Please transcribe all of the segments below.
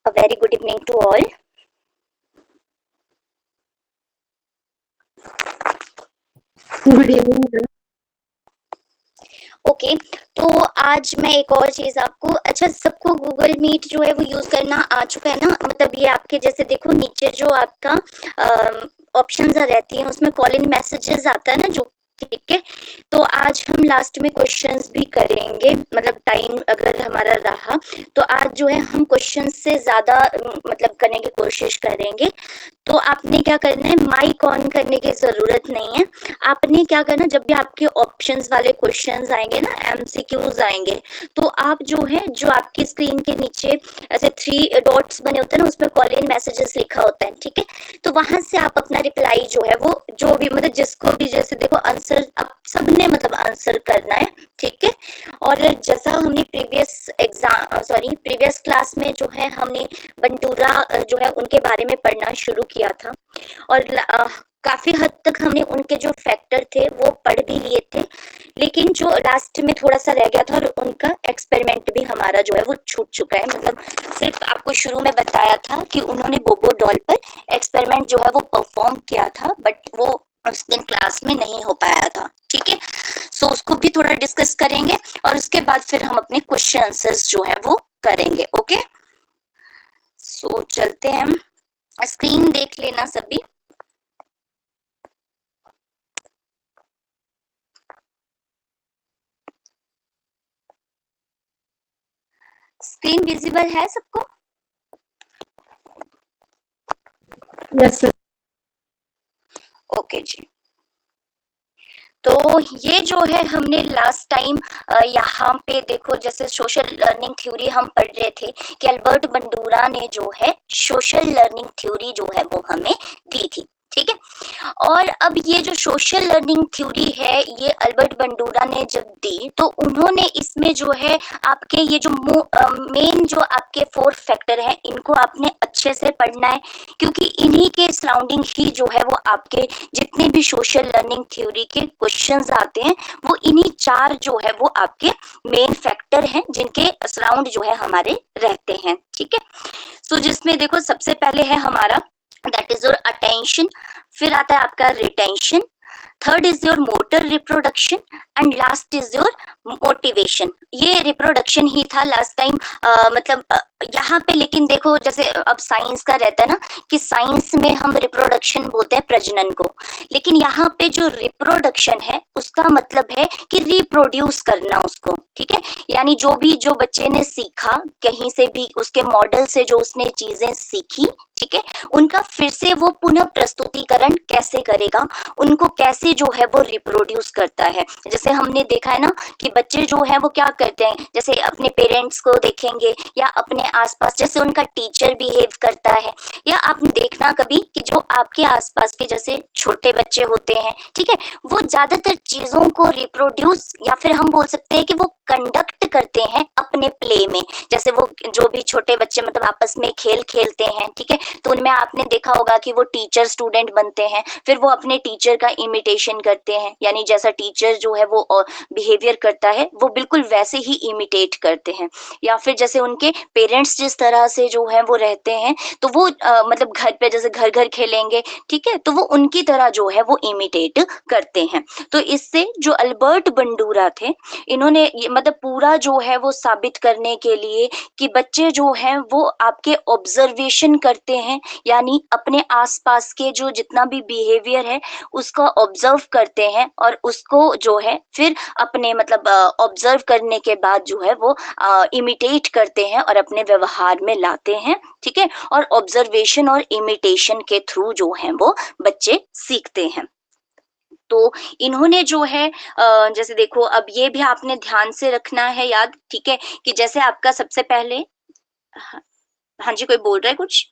A very good evening to all. Good evening. Okay तो आज मैं एक और चीज आपको, अच्छा सबको गूगल मीट जो है वो यूज करना आ चुका है ना? मतलब ये आपके जैसे देखो नीचे जो आपका ऑप्शंस रहती हैं उसमें कॉल इन मैसेजेस आता है ना जो, ठीक है। तो आज हम लास्ट में क्वेश्चंस भी करेंगे, मतलब टाइम अगर हमारा रहा तो आज जो है हम क्वेश्चन से ज्यादा मतलब करने की कोशिश करेंगे। तो आपने क्या करना है, माइक ऑन करने की जरूरत नहीं है। आपने क्या करना, जब भी आपके ऑप्शंस वाले क्वेश्चंस आएंगे ना, एमसीक्यूज आएंगे, तो आप जो है जो आपकी स्क्रीन के नीचे ऐसे 3 डॉट्स बने होते हैं ना, उसमें कॉल इन मैसेजेस लिखा होता है, ठीक है। तो वहां से आप अपना रिप्लाई जो है वो जो भी मतलब जिसको भी, जैसे देखो आंसर आप सबने मतलब आंसर करना है, ठीक है। और जैसा हमने प्रीवियस क्लास में जो है हमने बंटूरा जो है उनके बारे में पढ़ना शुरू किया था, और काफी हद तक हमने उनके जो फैक्टर थे वो पढ़ भी लिए थे, लेकिन जो लास्ट में थोड़ा सा रह गया था और उनका एक्सपेरिमेंट भी हमारा जो है वो छूट चुका है। मतलब सिर्फ आपको शुरू में बताया था कि उन्होंने बोबो डॉल पर एक्सपेरिमेंट जो है वो परफॉर्म किया था, बट वो उस दिन क्लास में नहीं हो पाया था, ठीक है। सो उसको भी थोड़ा डिस्कस करेंगे और उसके बाद फिर हम अपने क्वेश्चन आंसर्स जो है वो करेंगे, ओके। सो चलते हैं, हम स्क्रीन देख लेना सभी। स्क्रीन विजिबल है सबको? Yes sir. ओके जी। तो ये जो है हमने लास्ट टाइम यहाँ पे देखो जैसे सोशल लर्निंग थ्योरी हम पढ़ रहे थे कि अल्बर्ट बंडूरा ने जो है सोशल लर्निंग थ्योरी जो है वो हमें दी थी, ठीक है। और अब ये जो सोशल लर्निंग थ्योरी है ये अल्बर्ट बंडूरा ने जब दी तो उन्होंने इसमें जो है आपके ये जो मेन जो आपके 4 फैक्टर हैं इनको आपने अच्छे से पढ़ना है, क्योंकि इन्हीं के सराउंडिंग ही जो है वो आपके जितने भी सोशल लर्निंग थ्योरी के क्वेश्चंस आते हैं वो इन्हीं 4 जो है वो आपके मेन फैक्टर हैं जिनके सराउंड जो है हमारे रहते हैं, ठीक है। सो जिसमें देखो सबसे पहले है हमारा दैट इज योर अटेंशन, फिर आता है आपका retention, third is your motor reproduction and last is your motivation. ये रिप्रोडक्शन ही था लास्ट टाइम, मतलब यहाँ पे, लेकिन देखो जैसे अब साइंस का रहता है ना कि साइंस में हम रिप्रोडक्शन बोलते हैं प्रजनन को, लेकिन यहाँ पे जो रिप्रोडक्शन है उसका मतलब है कि रिप्रोड्यूस करना उसको, ठीक है। यानी जो बच्चे ने सीखा कहीं से भी, उसके मॉडल से जो उसने चीजें सीखी, ठीक है, उनका फिर से वो पुनः प्रस्तुतिकरण कैसे करेगा, उनको कैसे जो है वो रिप्रोड्यूस करता है। जैसे हमने देखा है ना कि बच्चे जो है वो क्या करते हैं, जैसे अपने पेरेंट्स को देखेंगे या अपने आसपास जैसे उनका टीचर बिहेव करता है, या आपने देखना कभी कि जो आपके आसपास के जैसे छोटे बच्चे होते हैं, ठीक है, वो ज्यादातर चीजों को रिप्रोड्यूस या फिर हम बोल सकते हैं कि वो कंडक्ट करते हैं अपने प्ले में। जैसे वो जो भी छोटे बच्चे मतलब आपस में खेल खेलते हैं, ठीक है, तो उनमें आपने देखा होगा कि वो टीचर स्टूडेंट बनते हैं, फिर वो अपने टीचर का इमिटेशन करते हैं, यानी जैसा टीचर जो है वो बिहेवियर करता है वो बिल्कुल वैसे ही इमिटेट करते हैं। या फिर जैसे उनके पेरेंट्स जिस तरह से जो है वो रहते हैं तो वो मतलब घर पे जैसे घर घर खेलेंगे, ठीक है, तो वो उनकी तरह जो है वो इमिटेट करते हैं। तो इससे जो अल्बर्ट बंडूरा थे इन्होंने मतलब पूरा जो है वो साबित करने के लिए कि बच्चे जो हैं वो आपके ऑब्जर्वेशन करते हैं, यानी अपने आसपास के जो जितना भी बिहेवियर है उसका ऑब्जर्व करते हैं और उसको जो है फिर अपने मतलब ऑब्जर्व करने के बाद जो है वो इमिटेट करते हैं और अपने व्यवहार में लाते हैं, ठीक है। और ऑब्जर्वेशन और इमिटेशन के थ्रू जो है वो बच्चे सीखते हैं। तो इन्होंने जो है जैसे देखो अब ये भी आपने ध्यान से रखना है याद, ठीक है, कि जैसे आपका सबसे पहले, हाँ जी कोई बोल रहा है कुछ?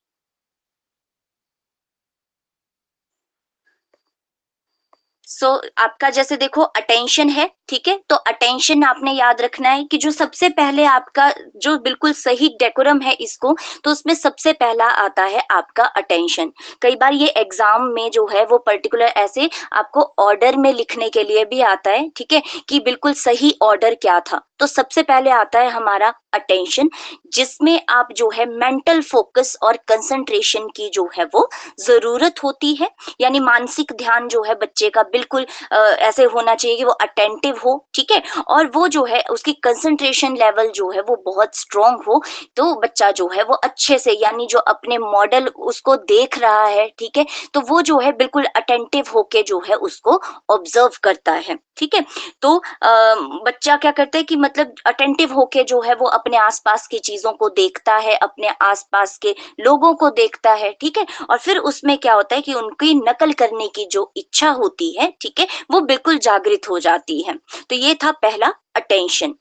आपका जैसे देखो अटेंशन है, ठीक है, तो अटेंशन आपने याद रखना है कि जो सबसे पहले आपका जो बिल्कुल सही डेकोरम है इसको, तो उसमें सबसे पहला आता है आपका अटेंशन। कई बार ये एग्जाम में जो है वो पर्टिकुलर ऐसे आपको ऑर्डर में लिखने के लिए भी आता है, ठीक है, कि बिल्कुल सही ऑर्डर क्या था, तो सबसे पहले आता है हमारा अटेंशन, जिसमें आप जो है मेंटल फोकस और कंसंट्रेशन की जो है वो जरूरत होती है। यानी मानसिक ध्यान जो है बच्चे का बिल्कुल ऐसे होना चाहिए कि वो अटेंटिव हो, ठीक है, और वो जो है उसकी कंसंट्रेशन लेवल जो है वो बहुत स्ट्रांग हो। तो बच्चा जो है वो अच्छे से, यानी जो अपने मॉडल उसको देख रहा है, ठीक है, तो वो जो है बिल्कुल अटेंटिव होके जो है उसको ऑब्जर्व करता है, ठीक है। तो बच्चा क्या करता है कि मतलब अटेंटिव होके जो है वो अपने आसपास की चीजों को देखता है, अपने आसपास के लोगों को देखता है, ठीक है, और फिर उसमें क्या होता है कि उनकी नकल करने की जो इच्छा होती है, ठीक है, वो बिल्कुल जागृत हो जाती है। तो ये था पहला अटेंशन।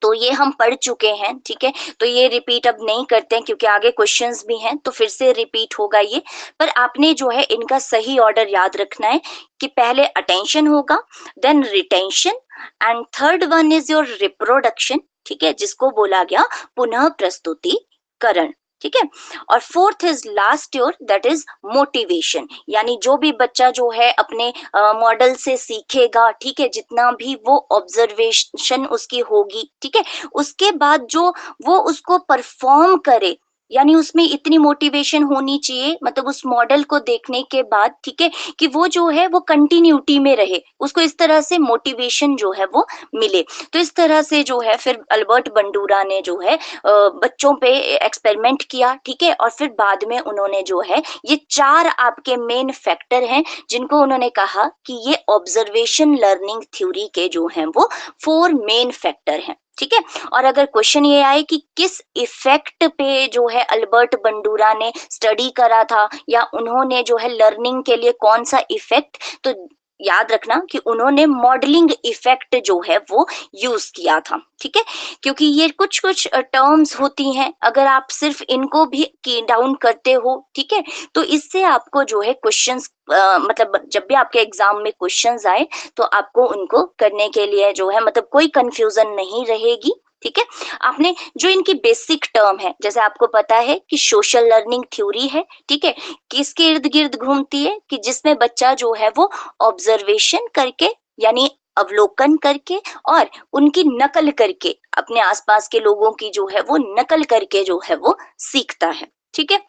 तो ये हम पढ़ चुके हैं, ठीक है, तो ये रिपीट अब नहीं करते हैं क्योंकि आगे क्वेश्चंस भी हैं, तो फिर से रिपीट होगा ये। पर आपने जो है इनका सही ऑर्डर याद रखना है कि पहले अटेंशन होगा, then retention, and third one is your reproduction, ठीक है, जिसको बोला गया पुनः प्रस्तुतिकरण, ठीक है, और fourth is last your that is motivation. यानी जो भी बच्चा जो है अपने मॉडल से सीखेगा, ठीक है, जितना भी वो ऑब्जर्वेशन उसकी होगी, ठीक है, उसके बाद जो वो उसको परफॉर्म करे, यानी उसमें इतनी मोटिवेशन होनी चाहिए, मतलब उस मॉडल को देखने के बाद, ठीक है, कि वो जो है वो कंटिन्यूटी में रहे, उसको इस तरह से मोटिवेशन जो है वो मिले। तो इस तरह से जो है फिर अल्बर्ट बंडूरा ने जो है बच्चों पे एक्सपेरिमेंट किया, ठीक है, और फिर बाद में उन्होंने जो है ये 4 आपके मेन फैक्टर हैं जिनको उन्होंने कहा कि ये ऑब्जर्वेशन लर्निंग थ्योरी के जो हैं वो 4 मेन फैक्टर हैं, ठीक है। और अगर क्वेश्चन ये आए कि किस इफेक्ट पे जो है अल्बर्ट बंडूरा ने स्टडी करा था, या उन्होंने जो है लर्निंग के लिए कौन सा इफेक्ट, तो याद रखना कि उन्होंने मॉडलिंग इफेक्ट जो है वो यूज किया था, ठीक है। क्योंकि ये कुछ कुछ टर्म्स होती हैं, अगर आप सिर्फ इनको भी की डाउन करते हो, ठीक है, तो इससे आपको जो है क्वेश्चंस मतलब जब भी आपके एग्जाम में क्वेश्चंस आए तो आपको उनको करने के लिए जो है मतलब कोई कंफ्यूजन नहीं रहेगी, ठीक है। आपने जो इनकी बेसिक टर्म है, जैसे आपको पता है कि सोशल लर्निंग थ्योरी है, ठीक है, किसके इर्द गिर्द घूमती है कि जिसमें बच्चा जो है वो ऑब्जर्वेशन करके, यानी अवलोकन करके और उनकी नकल करके, अपने आसपास के लोगों की जो है वो नकल करके जो है वो सीखता है, ठीक है।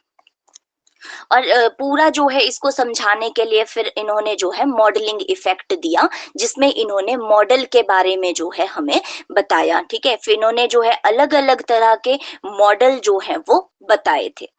और पूरा जो है इसको समझाने के लिए फिर इन्होंने जो है मॉडलिंग इफेक्ट दिया, जिसमें इन्होंने मॉडल के बारे में जो है हमें बताया, ठीक है। फिर इन्होंने जो है अलग अलग तरह के मॉडल जो है वो बताए थे।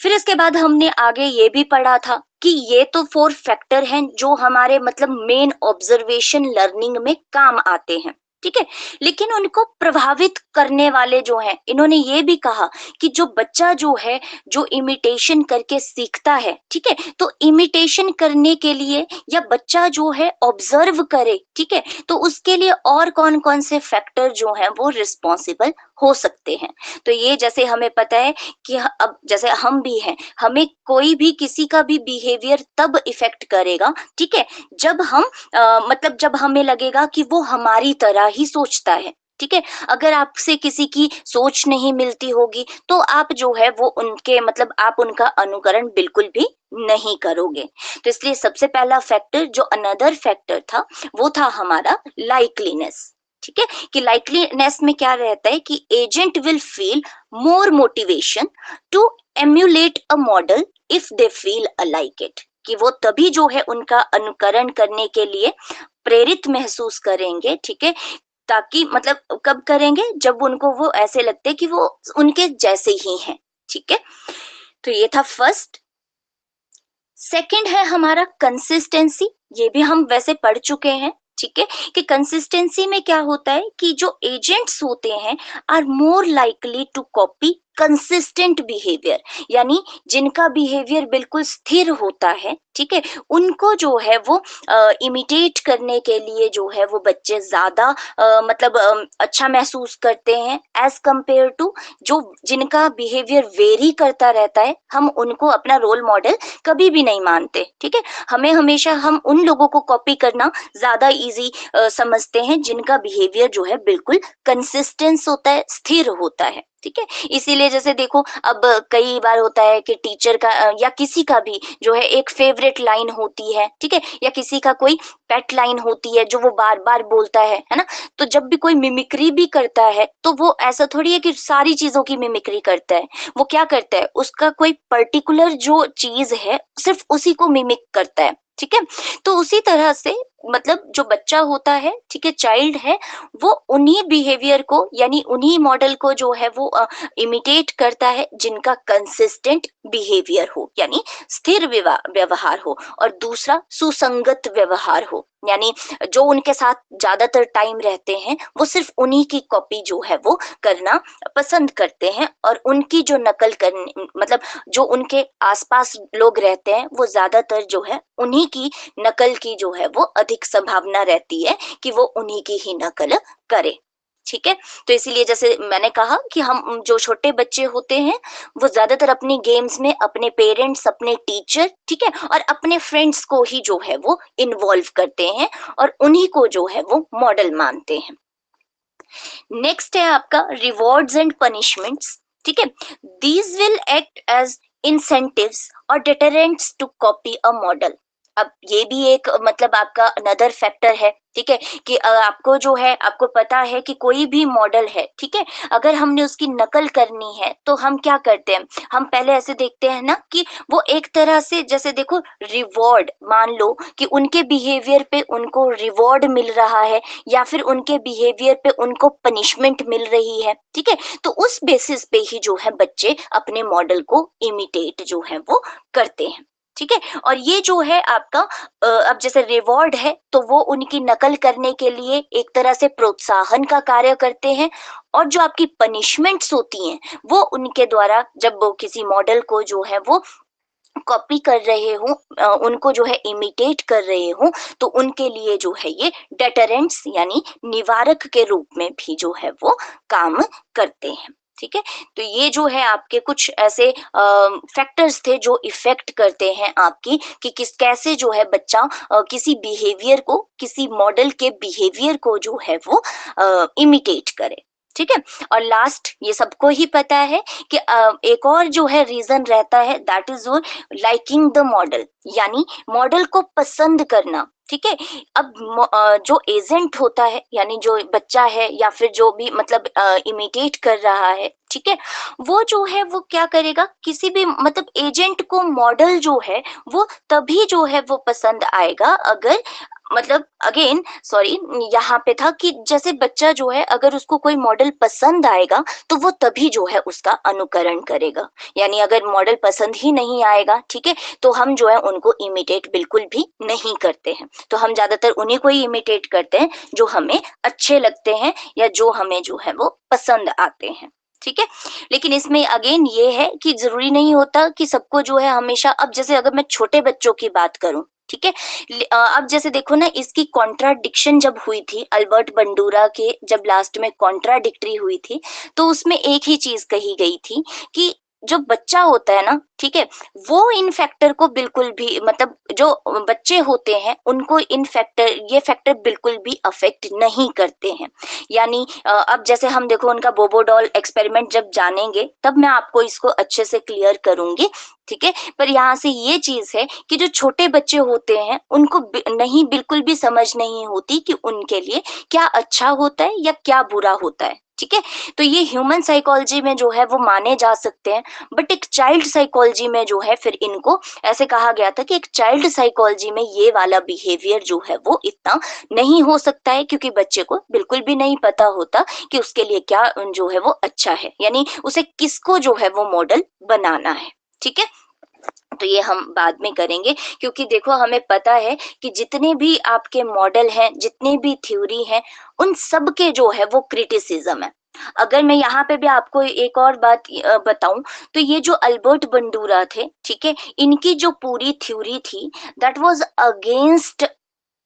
फिर इसके बाद हमने आगे ये भी पढ़ा था कि ये तो 4 फैक्टर हैं जो हमारे मतलब मेन ऑब्जर्वेशन लर्निंग में काम आते हैं, ठीक है, लेकिन उनको प्रभावित करने वाले जो हैं, इन्होंने ये भी कहा कि जो बच्चा जो है जो इमिटेशन करके सीखता है, ठीक है, तो इमिटेशन करने के लिए या बच्चा जो है ऑब्जर्व करे, ठीक है, तो उसके लिए और कौन कौन से फैक्टर जो हैं वो रिस्पॉन्सिबल हो सकते हैं। तो ये जैसे हमें पता है कि अब जैसे हम भी हैं, हमें कोई भी किसी का भी बिहेवियर तब इफेक्ट करेगा, ठीक है, जब हम मतलब जब हमें लगेगा कि वो हमारी तरह ही सोचता है, ठीक है। अगर आपसे किसी की सोच नहीं मिलती होगी तो आप जो है वो उनके मतलब आप उनका अनुकरण बिल्कुल भी नहीं करोगे। तो इसलिए सबसे पहला फैक्टर जो अनदर फैक्टर था वो था हमारा लाइकलीनेस, ठीक है, कि लाइकलीनेस में क्या रहता है कि agent will feel more motivation to emulate a model if they feel alike it, कि वो तभी जो है उनका अनुकरण करने के लिए प्रेरित महसूस करेंगे, ठीक है, ताकि मतलब कब करेंगे जब उनको वो ऐसे लगते कि वो उनके जैसे ही हैं, ठीक है। तो ये था फर्स्ट। सेकंड है हमारा कंसिस्टेंसी, ये भी हम वैसे पढ़ चुके हैं, ठीक है, कि कंसिस्टेंसी में क्या होता है कि जो एजेंट्स होते हैं are more likely to copy consistent behaviour, यानी जिनका बिहेवियर बिल्कुल स्थिर होता है, ठीक है, उनको जो है वो इमिटेट करने के लिए जो है वो बच्चे ज्यादा मतलब अच्छा महसूस करते हैं एज कंपेयर टू जो जिनका बिहेवियर वेरी करता रहता है, हम उनको अपना रोल मॉडल कभी भी नहीं मानते, ठीक है। हमें हमेशा हम उन लोगों को कॉपी करना ज्यादा इजी समझते हैं जिनका बिहेवियर जो है बिल्कुल कंसिस्टेंस होता है, स्थिर होता है, ठीक है। इसीलिए जैसे देखो अब कई बार होता है कि टीचर का या किसी का भी जो है एक फेवरेट लाइन होती है, ठीक है, या किसी का कोई पेट लाइन होती है जो वो बार बार बोलता है ना। तो जब भी कोई मिमिक्री भी करता है तो वो ऐसा थोड़ी है कि सारी चीजों की मिमिक्री करता है। वो क्या करता है, उसका कोई पर्टिकुलर जो चीज है सिर्फ उसी को मिमिक करता है, ठीक है। तो उसी तरह से मतलब जो बच्चा होता है, ठीक है, चाइल्ड है, वो उन्हीं बिहेवियर को यानी उन्हीं मॉडल को जो है वो इमिटेट करता है जिनका कंसिस्टेंट बिहेवियर हो, यानी स्थिर व्यवहार हो, और दूसरा सुसंगत व्यवहार हो, यानी जो उनके साथ ज्यादातर टाइम रहते हैं वो सिर्फ उन्हीं की कॉपी जो है वो करना पसंद करते हैं, और उनकी जो नकल करने मतलब जो उनके आसपास लोग रहते हैं वो ज्यादातर जो है उन्हीं की नकल की जो है वो अधिक संभावना रहती है कि वो उन्हीं की ही नकल करे, ठीक है। तो इसीलिए जैसे मैंने कहा कि हम जो छोटे बच्चे होते हैं वो ज्यादातर अपनी गेम्स में अपने पेरेंट्स, अपने टीचर, ठीक है, और अपने फ्रेंड्स को ही जो है वो इन्वॉल्व करते हैं और उन्हीं को जो है वो मॉडल मानते हैं। नेक्स्ट है आपका रिवॉर्ड्स एंड पनिशमेंट्स, ठीक है। These will act as incentives और deterrents to copy a model. अब ये भी एक मतलब आपका अनदर फैक्टर है, ठीक है, कि आपको जो है आपको पता है कि कोई भी मॉडल है, ठीक है, अगर हमने उसकी नकल करनी है तो हम क्या करते हैं, हम पहले ऐसे देखते हैं ना कि वो एक तरह से जैसे देखो रिवॉर्ड, मान लो कि उनके बिहेवियर पे उनको रिवॉर्ड मिल रहा है या फिर उनके बिहेवियर पे उनको पनिशमेंट मिल रही है, ठीक है, तो उस बेसिस पे ही जो है बच्चे अपने मॉडल को इमिटेट जो है वो करते हैं, ठीक है। और ये जो है आपका अब जैसे रिवॉर्ड है तो वो उनकी नकल करने के लिए एक तरह से प्रोत्साहन का कार्य करते हैं, और जो आपकी पनिशमेंट्स होती हैं वो उनके द्वारा जब वो किसी मॉडल को जो है वो कॉपी कर रहे हो, उनको जो है इमिटेट कर रहे हो, तो उनके लिए जो है ये डेटरेंट्स यानी निवारक के रूप में भी जो है वो काम करते हैं, ठीक है। तो ये जो है आपके कुछ ऐसे फैक्टर्स थे जो इफेक्ट करते हैं आपकी कि किस कैसे जो है बच्चा किसी बिहेवियर को, किसी मॉडल के बिहेवियर को जो है वो इमिटेट करे, ठीक है। और लास्ट ये सबको ही पता है कि एक और जो है रीजन रहता है, that is liking the model, यानी मॉडल को पसंद करना, ठीक है। अब जो एजेंट होता है यानी जो बच्चा है या फिर जो भी मतलब इमिटेट कर रहा है, ठीक है, वो जो है वो क्या करेगा, किसी भी मतलब एजेंट को मॉडल जो है वो तभी जो है वो पसंद आएगा अगर मतलब अगेन सॉरी यहाँ पे था कि जैसे बच्चा जो है अगर उसको कोई मॉडल पसंद आएगा तो वो तभी जो है उसका अनुकरण करेगा, यानी अगर मॉडल पसंद ही नहीं आएगा, ठीक है, तो हम जो है उनको इमिटेट बिल्कुल भी नहीं करते हैं। तो हम ज्यादातर उन्हीं को ही इमिटेट करते हैं जो हमें अच्छे लगते हैं या जो हमें जो है वो पसंद आते हैं, ठीक है। लेकिन इसमें अगेन ये है कि जरूरी नहीं होता कि सबको जो है हमेशा, अब जैसे अगर मैं छोटे बच्चों की बात करूं, ठीक है, अब जैसे देखो ना इसकी कॉन्ट्राडिक्शन जब हुई थी अल्बर्ट बंडूरा के, जब लास्ट में कॉन्ट्राडिक्टरी हुई थी तो उसमें एक ही चीज कही गई थी कि जो बच्चा होता है ना, ठीक है, वो इन फैक्टर को बिल्कुल भी मतलब जो बच्चे होते हैं उनको इन फैक्टर ये फैक्टर बिल्कुल भी अफेक्ट नहीं करते हैं। यानी अब जैसे हम देखो उनका बोबोडॉल एक्सपेरिमेंट जब जानेंगे तब मैं आपको इसको अच्छे से क्लियर करूंगी, ठीक है। पर यहाँ से ये चीज है कि जो छोटे बच्चे होते हैं उनको नहीं बिल्कुल भी समझ नहीं होती कि उनके लिए क्या अच्छा होता है या क्या बुरा होता है, ठीक है। तो ये ह्यूमन साइकोलॉजी में जो है वो माने जा सकते हैं, बट एक चाइल्ड साइकोलॉजी में जो है फिर इनको ऐसे कहा गया था कि एक चाइल्ड साइकोलॉजी में ये वाला बिहेवियर जो है वो इतना नहीं हो सकता है, क्योंकि बच्चे को बिल्कुल भी नहीं पता होता कि उसके लिए क्या जो है वो अच्छा है, यानी उसे किसको जो है वो मॉडल बनाना है, ठीक है। तो ये हम बाद में करेंगे, क्योंकि देखो हमें पता है कि जितने भी आपके मॉडल हैं, जितनी भी थ्योरी हैं, उन सब के जो है वो क्रिटिसिज्म है। अगर मैं यहाँ पे भी आपको एक और बात बताऊं तो ये जो अल्बर्ट बंडूरा थे, ठीक है, इनकी जो पूरी थ्योरी थी that was against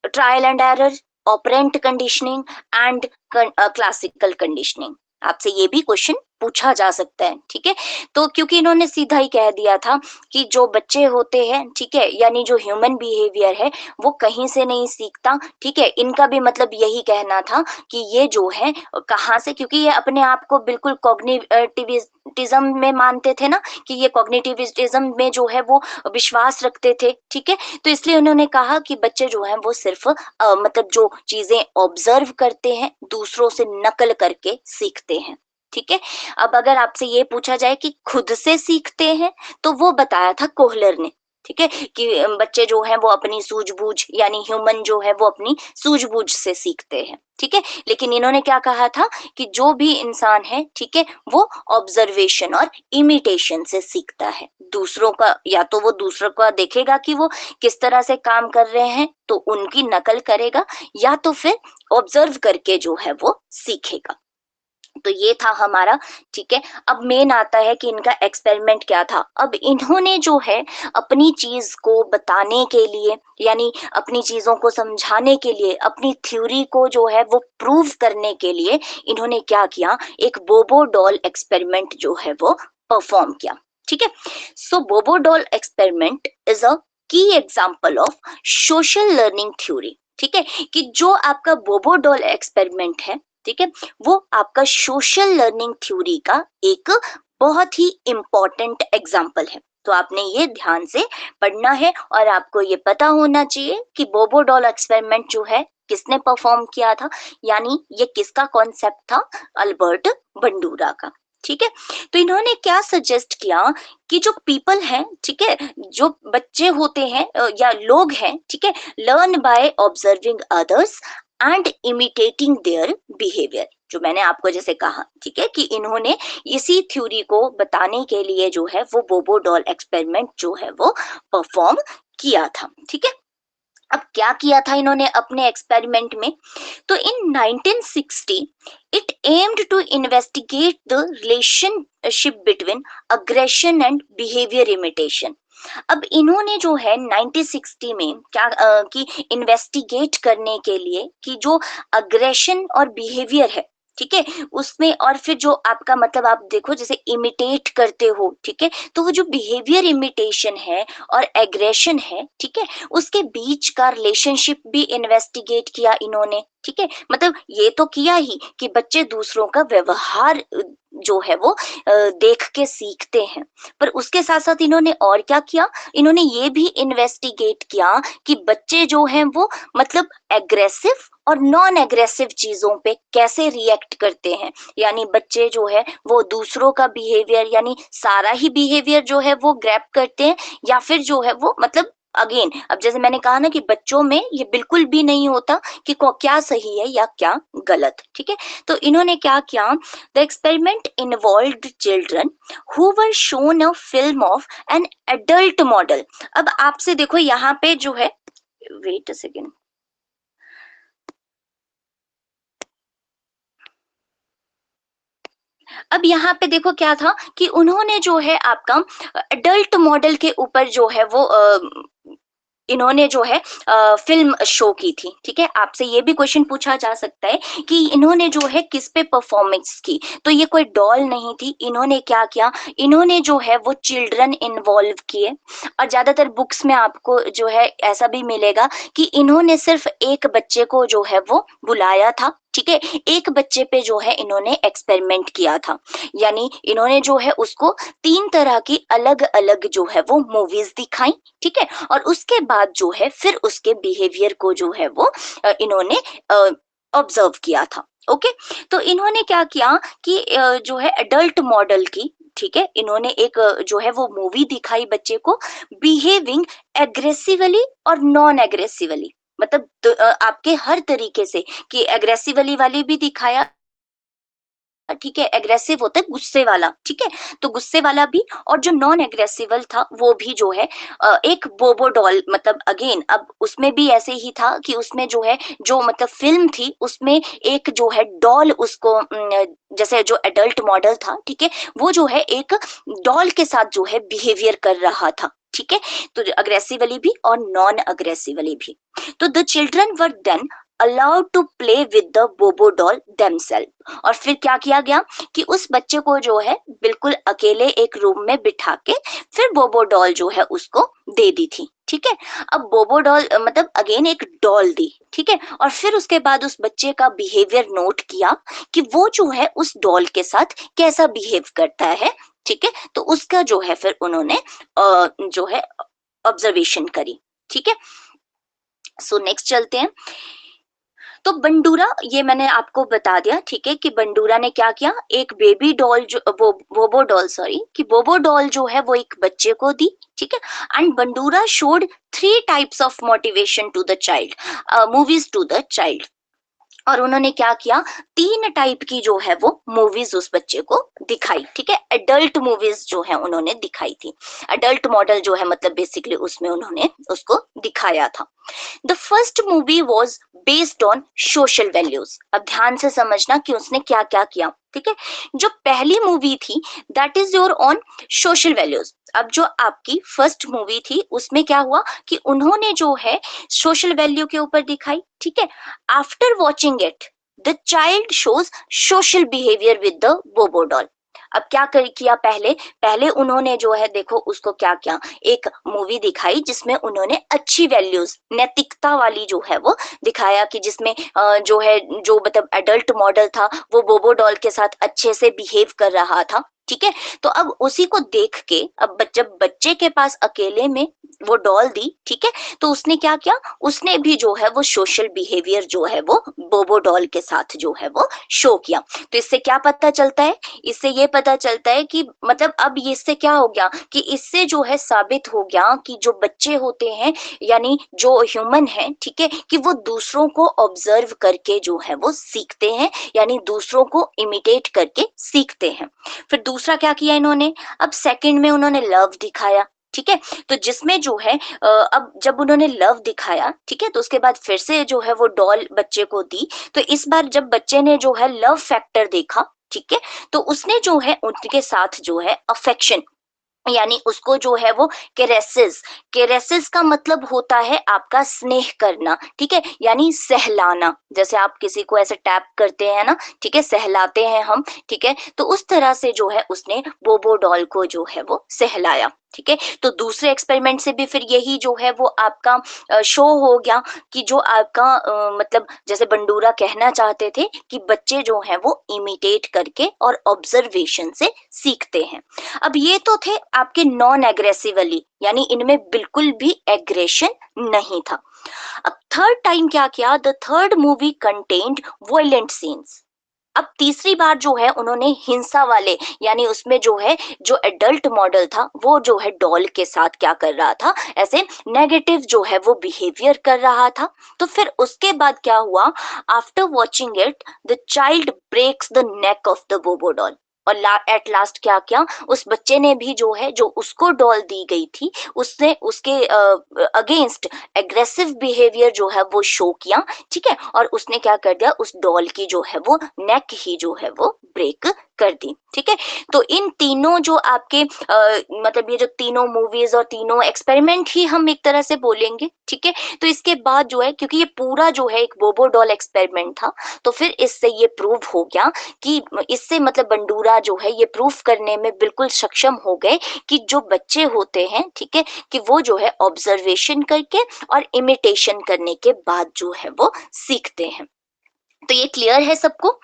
trial and error, operant conditioning and classical conditioning. आपसे ये भी क्वेश्चन पूछा जा सकता है, ठीक है। तो क्योंकि इन्होंने सीधा ही कह दिया था कि जो बच्चे होते हैं, ठीक है, यानी जो ह्यूमन बिहेवियर है वो कहीं से नहीं सीखता, ठीक है। इनका भी मतलब यही कहना था कि ये जो है कहाँ से, क्योंकि ये अपने आप को बिल्कुल कॉग्निटिविज्म में मानते थे ना, कि ये कॉग्निटिविज्म में जो है वो विश्वास रखते थे, ठीक है। तो इसलिए उन्होंने कहा कि बच्चे जो हैं वो सिर्फ मतलब जो चीजें ऑब्जर्व करते हैं दूसरों से नकल करके सीखते हैं, ठीक है। अब अगर आपसे ये पूछा जाए कि खुद से सीखते हैं, तो वो बताया था कोहलर ने, ठीक है, कि बच्चे जो हैं वो अपनी सूझबूझ, यानी ह्यूमन जो है वो अपनी सूझबूझ से सीखते हैं, ठीक है। लेकिन इन्होंने क्या कहा था कि जो भी इंसान है, ठीक है, वो ऑब्जर्वेशन और इमिटेशन से सीखता है दूसरों का, या तो वो दूसरों का देखेगा कि वो किस तरह से काम कर रहे हैं तो उनकी नकल करेगा, या तो फिर ऑब्जर्व करके जो है वो सीखेगा। तो ये था हमारा, ठीक है। अब मेन आता है कि इनका एक्सपेरिमेंट क्या था। अब इन्होंने जो है अपनी चीज को बताने के लिए, यानी अपनी चीजों को समझाने के लिए, अपनी थ्योरी को जो है वो प्रूव करने के लिए इन्होंने क्या किया, एक बोबो डॉल एक्सपेरिमेंट जो है वो परफॉर्म किया, ठीक है। सो बोबो डॉल एक्सपेरिमेंट इज अ की example of social learning theory, ठीक है। कि जो आपका बोबो डॉल एक्सपेरिमेंट है, ठीक है, वो आपका सोशल लर्निंग थ्योरी का एक बहुत ही इम्पोर्टेंट एग्जाम्पल है। तो आपने ये ध्यान से पढ़ना है और आपको ये पता होना चाहिए कि बोबो डॉल एक्सपेरिमेंट जो है किसने परफॉर्म किया था, यानी ये किसका कॉन्सेप्ट था, अल्बर्ट बंडूरा का, ठीक है। तो इन्होंने क्या सजेस्ट किया कि जो पीपल हैं, ठीक है, जो बच्चे होते हैं या लोग हैं, ठीक है, learn by observing others and imitating their behaviour, जो मैंने आपको जैसे कहा, ठीक है, कि इन्होंने इसी थ्योरी को बताने के लिए जो है वो बोबो डॉल एक्सपेरिमेंट जो है वो परफॉर्म किया था, ठीक है। अब क्या किया था इन्होंने अपने एक्सपेरिमेंट में, तो in 1960 it aimed to investigate the relationship between aggression and behaviour imitation. अब इन्होंने जो है 1960 में क्या कि इन्वेस्टिगेट करने के लिए कि जो अग्रेशन और बिहेवियर है, ठीक है, उसमें, और फिर जो आपका मतलब आप देखो जैसे इमिटेट करते हो, ठीक है, तो वो जो बिहेवियर इमिटेशन है और एग्रेशन है, ठीक है, उसके बीच का रिलेशनशिप भी इन्वेस्टिगेट किया इन्होंने, ठीक है। मतलब ये तो किया ही कि बच्चे दूसरों का व्यवहार जो है वो देख के सीखते हैं, पर उसके साथ साथ इन्होंने और क्या किया, इन्होंने ये भी इन्वेस्टिगेट किया कि बच्चे जो हैं वो मतलब एग्रेसिव और नॉन एग्रेसिव चीजों पे कैसे रिएक्ट करते हैं। यानी बच्चे जो है वो दूसरों का बिहेवियर, यानी सारा ही बिहेवियर जो है वो ग्रैब करते हैं, या फिर जो है वो मतलब अगेन, अब जैसे मैंने कहा ना कि बच्चों में ये बिल्कुल भी नहीं होता कि क्या सही है या क्या गलत, ठीक है। तो इन्होंने क्या किया, the experiment involved children who were shown a film of an adult model. अब आपसे देखो यहाँ पे जो है, वेट अ सेकेंड, अब यहाँ पे देखो क्या था कि उन्होंने जो है आपका एडल्ट मॉडल के ऊपर जो है वो इन्होंने जो है फिल्म शो की थी, ठीक है। आपसे ये भी क्वेश्चन पूछा जा सकता है कि इन्होंने जो है किस पे परफॉर्मेंस की, तो ये कोई डॉल नहीं थी। इन्होंने क्या किया, इन्होंने जो है वो चिल्ड्रन इन्वॉल्व किए, और ज्यादातर बुक्स में आपको जो है ऐसा भी मिलेगा कि इन्होंने सिर्फ एक बच्चे को जो है वो बुलाया था, ठीक है, एक बच्चे पे जो है इन्होंने एक्सपेरिमेंट किया था। यानी इन्होंने जो है उसको 3 तरह की अलग अलग जो है वो मूवीज दिखाई, ठीक है, और उसके बाद जो है फिर उसके बिहेवियर को जो है वो इन्होंने ऑब्जर्व किया था, ओके। तो इन्होंने क्या किया कि जो है एडल्ट मॉडल की, ठीक है, इन्होंने एक जो है वो मूवी दिखाई बच्चे को बिहेविंग एग्रेसिवली और नॉन एग्रेसिवली, मतलब आपके हर तरीके से, कि एग्रेसिवली वाली भी दिखाया, ठीक है, एग्रेसिव होता है गुस्से वाला, ठीक है, तो गुस्से वाला भी, और जो नॉन एग्रेसिवल था वो भी जो है एक बोबो डॉल, मतलब अगेन अब उसमें भी ऐसे ही था कि उसमें जो है जो मतलब फिल्म थी उसमें एक जो है डॉल उसको जैसे जो एडल्ट मॉडल था, ठीक है, वो जो है एक डॉल के साथ जो है बिहेवियर कर रहा था, ठीक है, तो अग्रेसिवली भी और नॉन अग्रेसिवली भी। तो the children were then allowed to play with the bobo doll themselves। और फिर क्या किया गया कि उस बच्चे को जो है बिल्कुल अकेले एक रूम में बिठा के फिर बोबो डॉल जो है उसको दे दी थी, ठीक है। अब बोबो डॉल मतलब अगेन एक डॉल दी, ठीक है। और फिर उसके बाद उस बच्चे का बिहेवियर नोट किया कि वो जो है उस डॉल के साथ कैसा बिहेव करता है, ठीक है। तो उसका जो है फिर उन्होंने जो है ऑब्जर्वेशन करी, ठीक है। सो नेक्स्ट चलते हैं। तो बंडूरा, ये मैंने आपको बता दिया, ठीक है, कि बंडूरा ने क्या किया, एक बेबी डॉल जो बोबो डॉल सॉरी कि बोबो डॉल जो है वो एक बच्चे को दी, ठीक है। And Bandura showed 3 types of motivation to the child, movies to the child. और उन्होंने क्या किया, 3 टाइप की जो है वो मूवीज उस बच्चे को दिखाई, ठीक है। एडल्ट मूवीज जो है उन्होंने दिखाई थी, एडल्ट मॉडल जो है मतलब बेसिकली उसमें उन्होंने उसको दिखाया था। The first movie was based on social values. अब ध्यान से समझना कि उसने क्या क्या किया, ठीक है। जो पहली मूवी थी that is your on social values. अब जो आपकी फर्स्ट मूवी थी उसमें क्या हुआ कि उन्होंने जो है सोशल वैल्यू के ऊपर दिखाई, ठीक है। After watching it the child shows social behaviour with the Bobo doll. अब क्या किया, पहले पहले उन्होंने जो है देखो उसको क्या किया, एक मूवी दिखाई जिसमें उन्होंने अच्छी वैल्यूज, नैतिकता वाली जो है वो दिखाया, कि जिसमें जो है जो मतलब एडल्ट मॉडल था वो बोबो डॉल के साथ अच्छे से बिहेव कर रहा था, ठीक है। तो अब उसी को देख के अब जब बच्चे के पास अकेले में वो डॉल दी, ठीक है, तो उसने क्या किया, उसने भी जो है वो सोशल बिहेवियर जो है वो बोबो डॉल के साथ जो है वो शो किया। तो इससे क्या पता चलता है, इससे ये पता चलता है कि मतलब अब इससे क्या हो गया कि इससे जो है साबित हो गया कि जो बच्चे होते हैं यानी जो ह्यूमन है, ठीक है, कि वो दूसरों को ऑब्जर्व करके जो है वो सीखते हैं, यानी दूसरों को इमिटेट करके सीखते हैं। फिर दूसरा क्या किया इन्होंने, अब सेकंड में उन्होंने लव दिखाया, ठीक है। तो जिसमें जो है अब जब उन्होंने लव दिखाया, ठीक है, तो उसके बाद फिर से जो है वो डॉल बच्चे को दी। तो इस बार जब बच्चे ने जो है लव फैक्टर देखा, ठीक है, तो उसने जो है उनके साथ जो है अफेक्शन यानी उसको जो है वो केरेसिस, केरेसिस का मतलब होता है आपका स्नेह करना, ठीक है, यानी सहलाना। जैसे आप किसी को ऐसे टैप करते हैं ना, ठीक है, सहलाते हैं हम, ठीक है, तो उस तरह से जो है उसने बोबो डॉल को जो है वो सहलाया, ठीक है। तो दूसरे एक्सपेरिमेंट से भी फिर यही जो है वो आपका शो हो गया कि जो आपका मतलब जैसे बंडूरा कहना चाहते थे कि बच्चे जो हैं वो इमिटेट करके और ऑब्जर्वेशन से सीखते हैं। अब ये तो थे आपके नॉन एग्रेसिवली, यानी इनमें बिल्कुल भी एग्रेशन नहीं था। अब थर्ड टाइम क्या किया, the third movie contained violent scenes. अब तीसरी बार जो है उन्होंने हिंसा वाले, यानी उसमें जो है जो एडल्ट मॉडल था वो जो है डॉल के साथ क्या कर रहा था, ऐसे नेगेटिव जो है वो बिहेवियर कर रहा था। तो फिर उसके बाद क्या हुआ, after watching it the child breaks the neck of the Bobo doll. और एट लास्ट क्या किया, उस बच्चे ने भी जो है जो उसको डॉल दी गई थी उसने उसके अगेंस्ट एग्रेसिव बिहेवियर जो है वो शो किया, ठीक है। और उसने क्या कर दिया, उस डॉल की जो है वो नेक ही जो है वो ब्रेक कर दी, ठीक है। तो इन तीनों जो आपके मतलब ये जो तीनों मूवीज और तीनों एक्सपेरिमेंट ही हम एक तरह से बोलेंगे, ठीक है। तो इसके बाद जो है क्योंकि ये पूरा जो है एक बोबो डॉल एक्सपेरिमेंट था, तो फिर इससे ये प्रूव हो गया कि इससे मतलब बंडूरा जो है ये प्रूफ करने में बिल्कुल सक्षम हो गए कि जो बच्चे होते हैं, ठीक है, कि वो जो है ऑब्जर्वेशन करके और इमिटेशन करने के बाद जो है वो सीखते हैं। तो ये क्लियर है सबको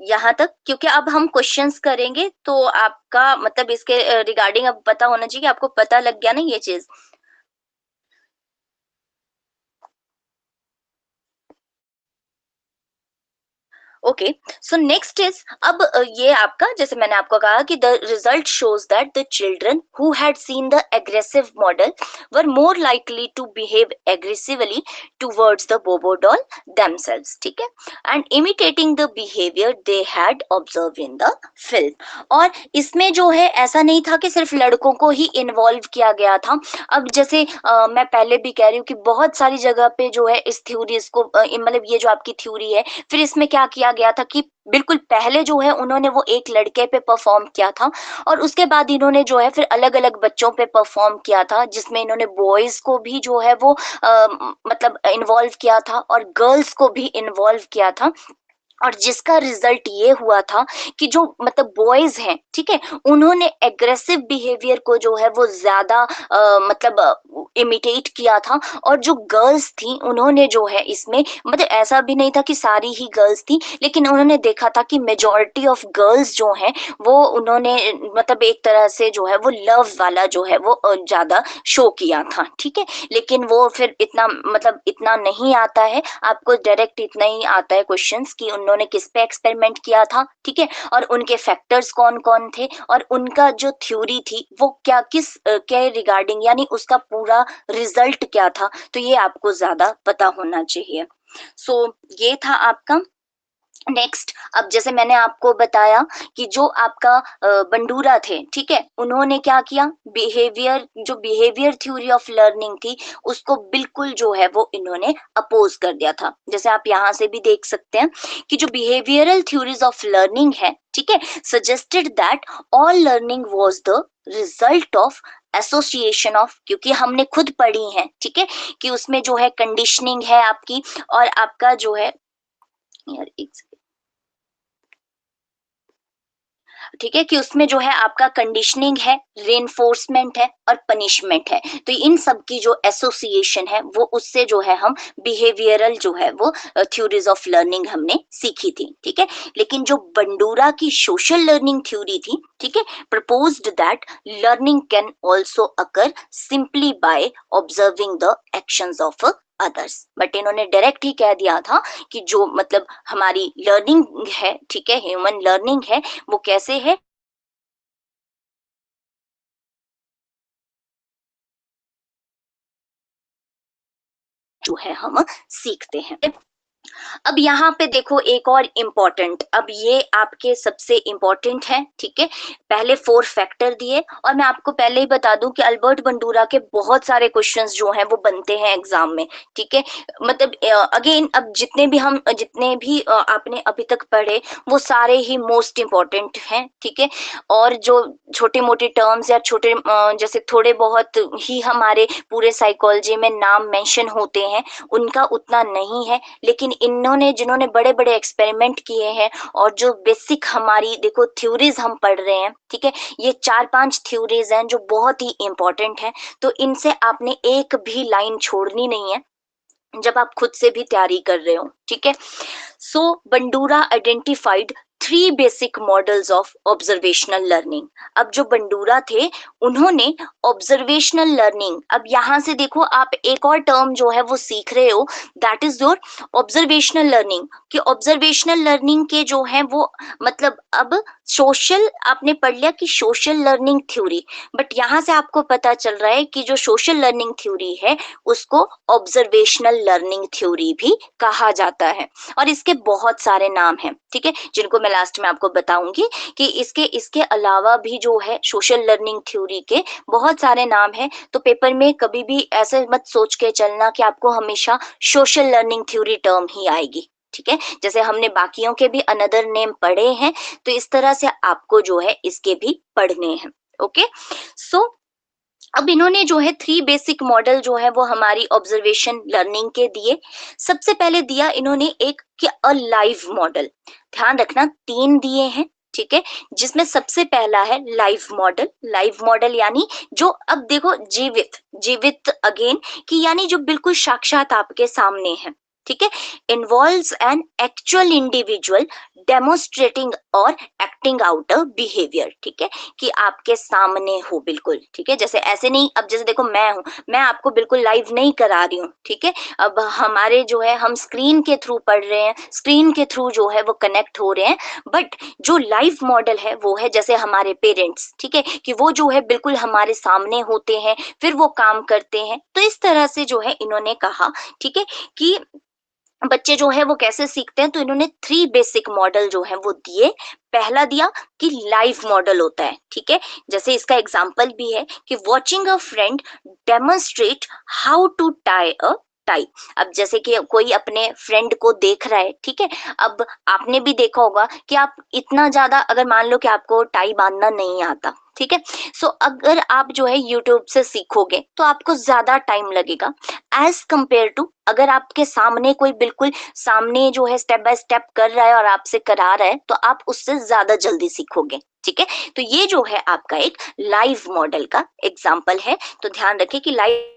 यहाँ तक, क्योंकि अब हम क्वेश्चंस करेंगे तो आपका मतलब इसके रिगार्डिंग अब पता होना चाहिए कि आपको पता लग गया ना ये चीज। ओके, सो नेक्स्ट इज अब ये आपका जैसे मैंने आपको कहा कि the result shows that the children who had seen the aggressive model were more likely to behave aggressively towards the Bobo doll themselves, ठीक है, and imitating the behaviour they had observe in the film. और इसमें जो है ऐसा नहीं था कि सिर्फ लड़कों को ही इन्वॉल्व किया गया था। अब जैसे मैं पहले भी कह रही हूँ कि बहुत सारी जगह पे जो है इस थ्योरीज को मतलब ये जो आपकी थ्योरी है फिर इसमें क्या किया गया था कि बिल्कुल पहले जो है उन्होंने वो एक लड़के पे परफॉर्म किया था और उसके बाद इन्होंने जो है फिर अलग अलग बच्चों पे परफॉर्म किया था, जिसमें इन्होंने बॉयज को भी जो है वो मतलब इन्वॉल्व किया था और गर्ल्स को भी इन्वॉल्व किया था। और जिसका रिजल्ट ये हुआ था कि जो मतलब बॉयज हैं, ठीक है, उन्होंने एग्रेसिव बिहेवियर को जो है वो ज्यादा मतलब इमिटेट किया था। और जो गर्ल्स थी उन्होंने जो है इसमें मतलब ऐसा भी नहीं था कि सारी ही गर्ल्स थी, लेकिन उन्होंने देखा था कि मेजॉरिटी ऑफ गर्ल्स जो हैं वो उन्होंने मतलब एक तरह से जो है वो लव वाला जो है वो ज्यादा शो किया था, ठीक है। लेकिन वो फिर इतना मतलब इतना नहीं आता है आपको, डायरेक्ट इतना ही आता है क्वेश्चंस कि उन्होंने किस पे एक्सपेरिमेंट किया था, ठीक है, और उनके फैक्टर्स कौन कौन थे और उनका जो थ्योरी थी वो क्या किस के रिगार्डिंग, यानी उसका पूरा रिजल्ट क्या था, तो ये आपको ज्यादा पता होना चाहिए। सो ये था आपका। नेक्स्ट, अब जैसे मैंने आपको बताया कि जो आपका बंडूरा थे, ठीक है, उन्होंने क्या किया, बिहेवियर जो बिहेवियर थ्योरी ऑफ लर्निंग थी उसको बिल्कुल जो है वो इन्होंने अपोज कर दिया था। जैसे आप यहाँ से भी देख सकते हैं कि जो बिहेवियरल थ्योरीज ऑफ लर्निंग है, ठीक है, suggested that all learning was the result of association of, क्योंकि हमने खुद पढ़ी है, ठीक है, कि उसमें जो है कंडीशनिंग है आपकी और आपका जो है यार एक, ठीक है, कि उसमें जो है आपका कंडीशनिंग है, रेनफोर्समेंट है और पनिशमेंट है। तो इन सब की जो एसोसिएशन है वो उससे जो है हम बिहेवियरल जो है वो थ्योरीज ऑफ लर्निंग हमने सीखी थी, ठीक है। लेकिन जो बंडूरा की सोशल लर्निंग थ्योरी थी, ठीक है, proposed that learning can also occur simply by observing the actions of others. But इन्होंने डायरेक्ट ही कह दिया था कि जो मतलब हमारी लर्निंग है, ठीक है, ह्यूमन लर्निंग है, वो कैसे है, जो है हम सीखते हैं। अब यहाँ पे देखो एक और इम्पोर्टेंट, अब ये आपके सबसे इम्पोर्टेंट है, ठीक है। पहले 4 फैक्टर दिए और मैं आपको पहले ही बता दूं कि अल्बर्ट बंडूरा के बहुत सारे क्वेश्चंस जो हैं वो बनते हैं एग्जाम में, ठीक है। मतलब अगेन अब जितने भी आपने अभी तक पढ़े वो सारे ही मोस्ट इम्पोर्टेंट हैं, ठीक है। और जो छोटे मोटे टर्म्स या छोटे जैसे थोड़े बहुत ही हमारे पूरे साइकोलॉजी में नाम मेंशन होते हैं उनका उतना नहीं है, लेकिन इन्होंने जिन्होंने बड़े बड़े एक्सपेरिमेंट किए हैं और जो बेसिक हमारी देखो थ्योरीज हम पढ़ रहे हैं, ठीक है, ये 4-5 थ्योरीज हैं जो बहुत ही इंपॉर्टेंट हैं। तो इनसे आपने एक भी लाइन छोड़नी नहीं है जब आप खुद से भी तैयारी कर रहे हो, ठीक है। So Bandura identified 3 basic models of observational learning. अब जो बंडूरा थे उन्होंने ऑब्जर्वेशनल लर्निंग, अब यहाँ से देखो आप एक और टर्म जो है वो सीख रहे हो, that is your observational learning. कि ऑब्जर्वेशनल लर्निंग के जो है वो मतलब अब सोशल आपने पढ़ लिया कि सोशल लर्निंग थ्योरी, बट यहाँ से आपको पता चल रहा है कि जो सोशल लर्निंग थ्योरी है उसको ऑब्जर्वेशनल लर्निंग थ्योरी भी कहा जाता है। और इसके बहुत सारे नाम हैं, ठीक है, जिनको मैं लास्ट में आपको बताऊंगी कि इसके इसके अलावा भी जो है सोशल लर्निंग थ्योरी के बहुत सारे नाम हैं। तो पेपर में कभी भी ऐसे मत सोच के चलना कि आपको हमेशा सोशल लर्निंग थ्योरी टर्म ही आएगी, ठीक है। जैसे हमने बाकियों के भी अनदर नेम पढ़े हैं तो इस तरह से आपको जो है इसके भी पढ़ने हैं। ओके, सो अब इन्होंने जो है 3 बेसिक मॉडल जो है वो हमारी ऑब्जर्वेशन लर्निंग के दिए। सबसे पहले दिया इन्होंने एक कि अ लाइव मॉडल, ध्यान रखना 3 दिए हैं, ठीक है, जिसमें सबसे पहला है लाइव मॉडल। लाइव मॉडल यानी जो अब देखो जीवित, जीवित अगेन कि यानी जो बिल्कुल साक्षात आपके सामने है, ठीक है, involves an actual individual demonstrating और एक्टिंग आउट अ बिहेवियर, ठीक है, कि आपके सामने हो बिल्कुल, ठीक है। जैसे ऐसे नहीं, अब जैसे देखो मैं हूं, मैं आपको बिल्कुल लाइव नहीं करा रही हूँ, ठीक है। अब हमारे जो है हम स्क्रीन के थ्रू पढ़ रहे हैं, स्क्रीन के थ्रू जो है वो कनेक्ट हो रहे हैं, बट जो लाइव मॉडल है वो है जैसे हमारे पेरेंट्स, ठीक है, कि वो जो है बिल्कुल हमारे सामने होते हैं फिर वो काम करते हैं। तो इस तरह से जो है इन्होंने कहा, ठीक है, कि बच्चे जो है वो कैसे सीखते हैं। तो इन्होंने 3 बेसिक मॉडल जो है वो दिए। पहला दिया कि लाइव मॉडल होता है, ठीक है, जैसे इसका एग्जांपल भी है कि watching a friend demonstrate how to tie a tie. अब जैसे कि कोई अपने फ्रेंड को देख रहा है, ठीक है, अब आपने भी देखा होगा कि आप इतना ज्यादा, अगर मान लो कि आपको टाई बांधना नहीं आता, ठीक है, सो अगर आप जो है यूट्यूब से सीखोगे तो आपको ज्यादा टाइम लगेगा एज कंपेयर टू अगर आपके सामने कोई बिल्कुल सामने जो है स्टेप बाय स्टेप कर रहा है और आपसे करा रहा है, तो आप उससे ज्यादा जल्दी सीखोगे, ठीक है। तो ये जो है आपका एक लाइव मॉडल का एग्जाम्पल है। तो ध्यान रखें कि लाइव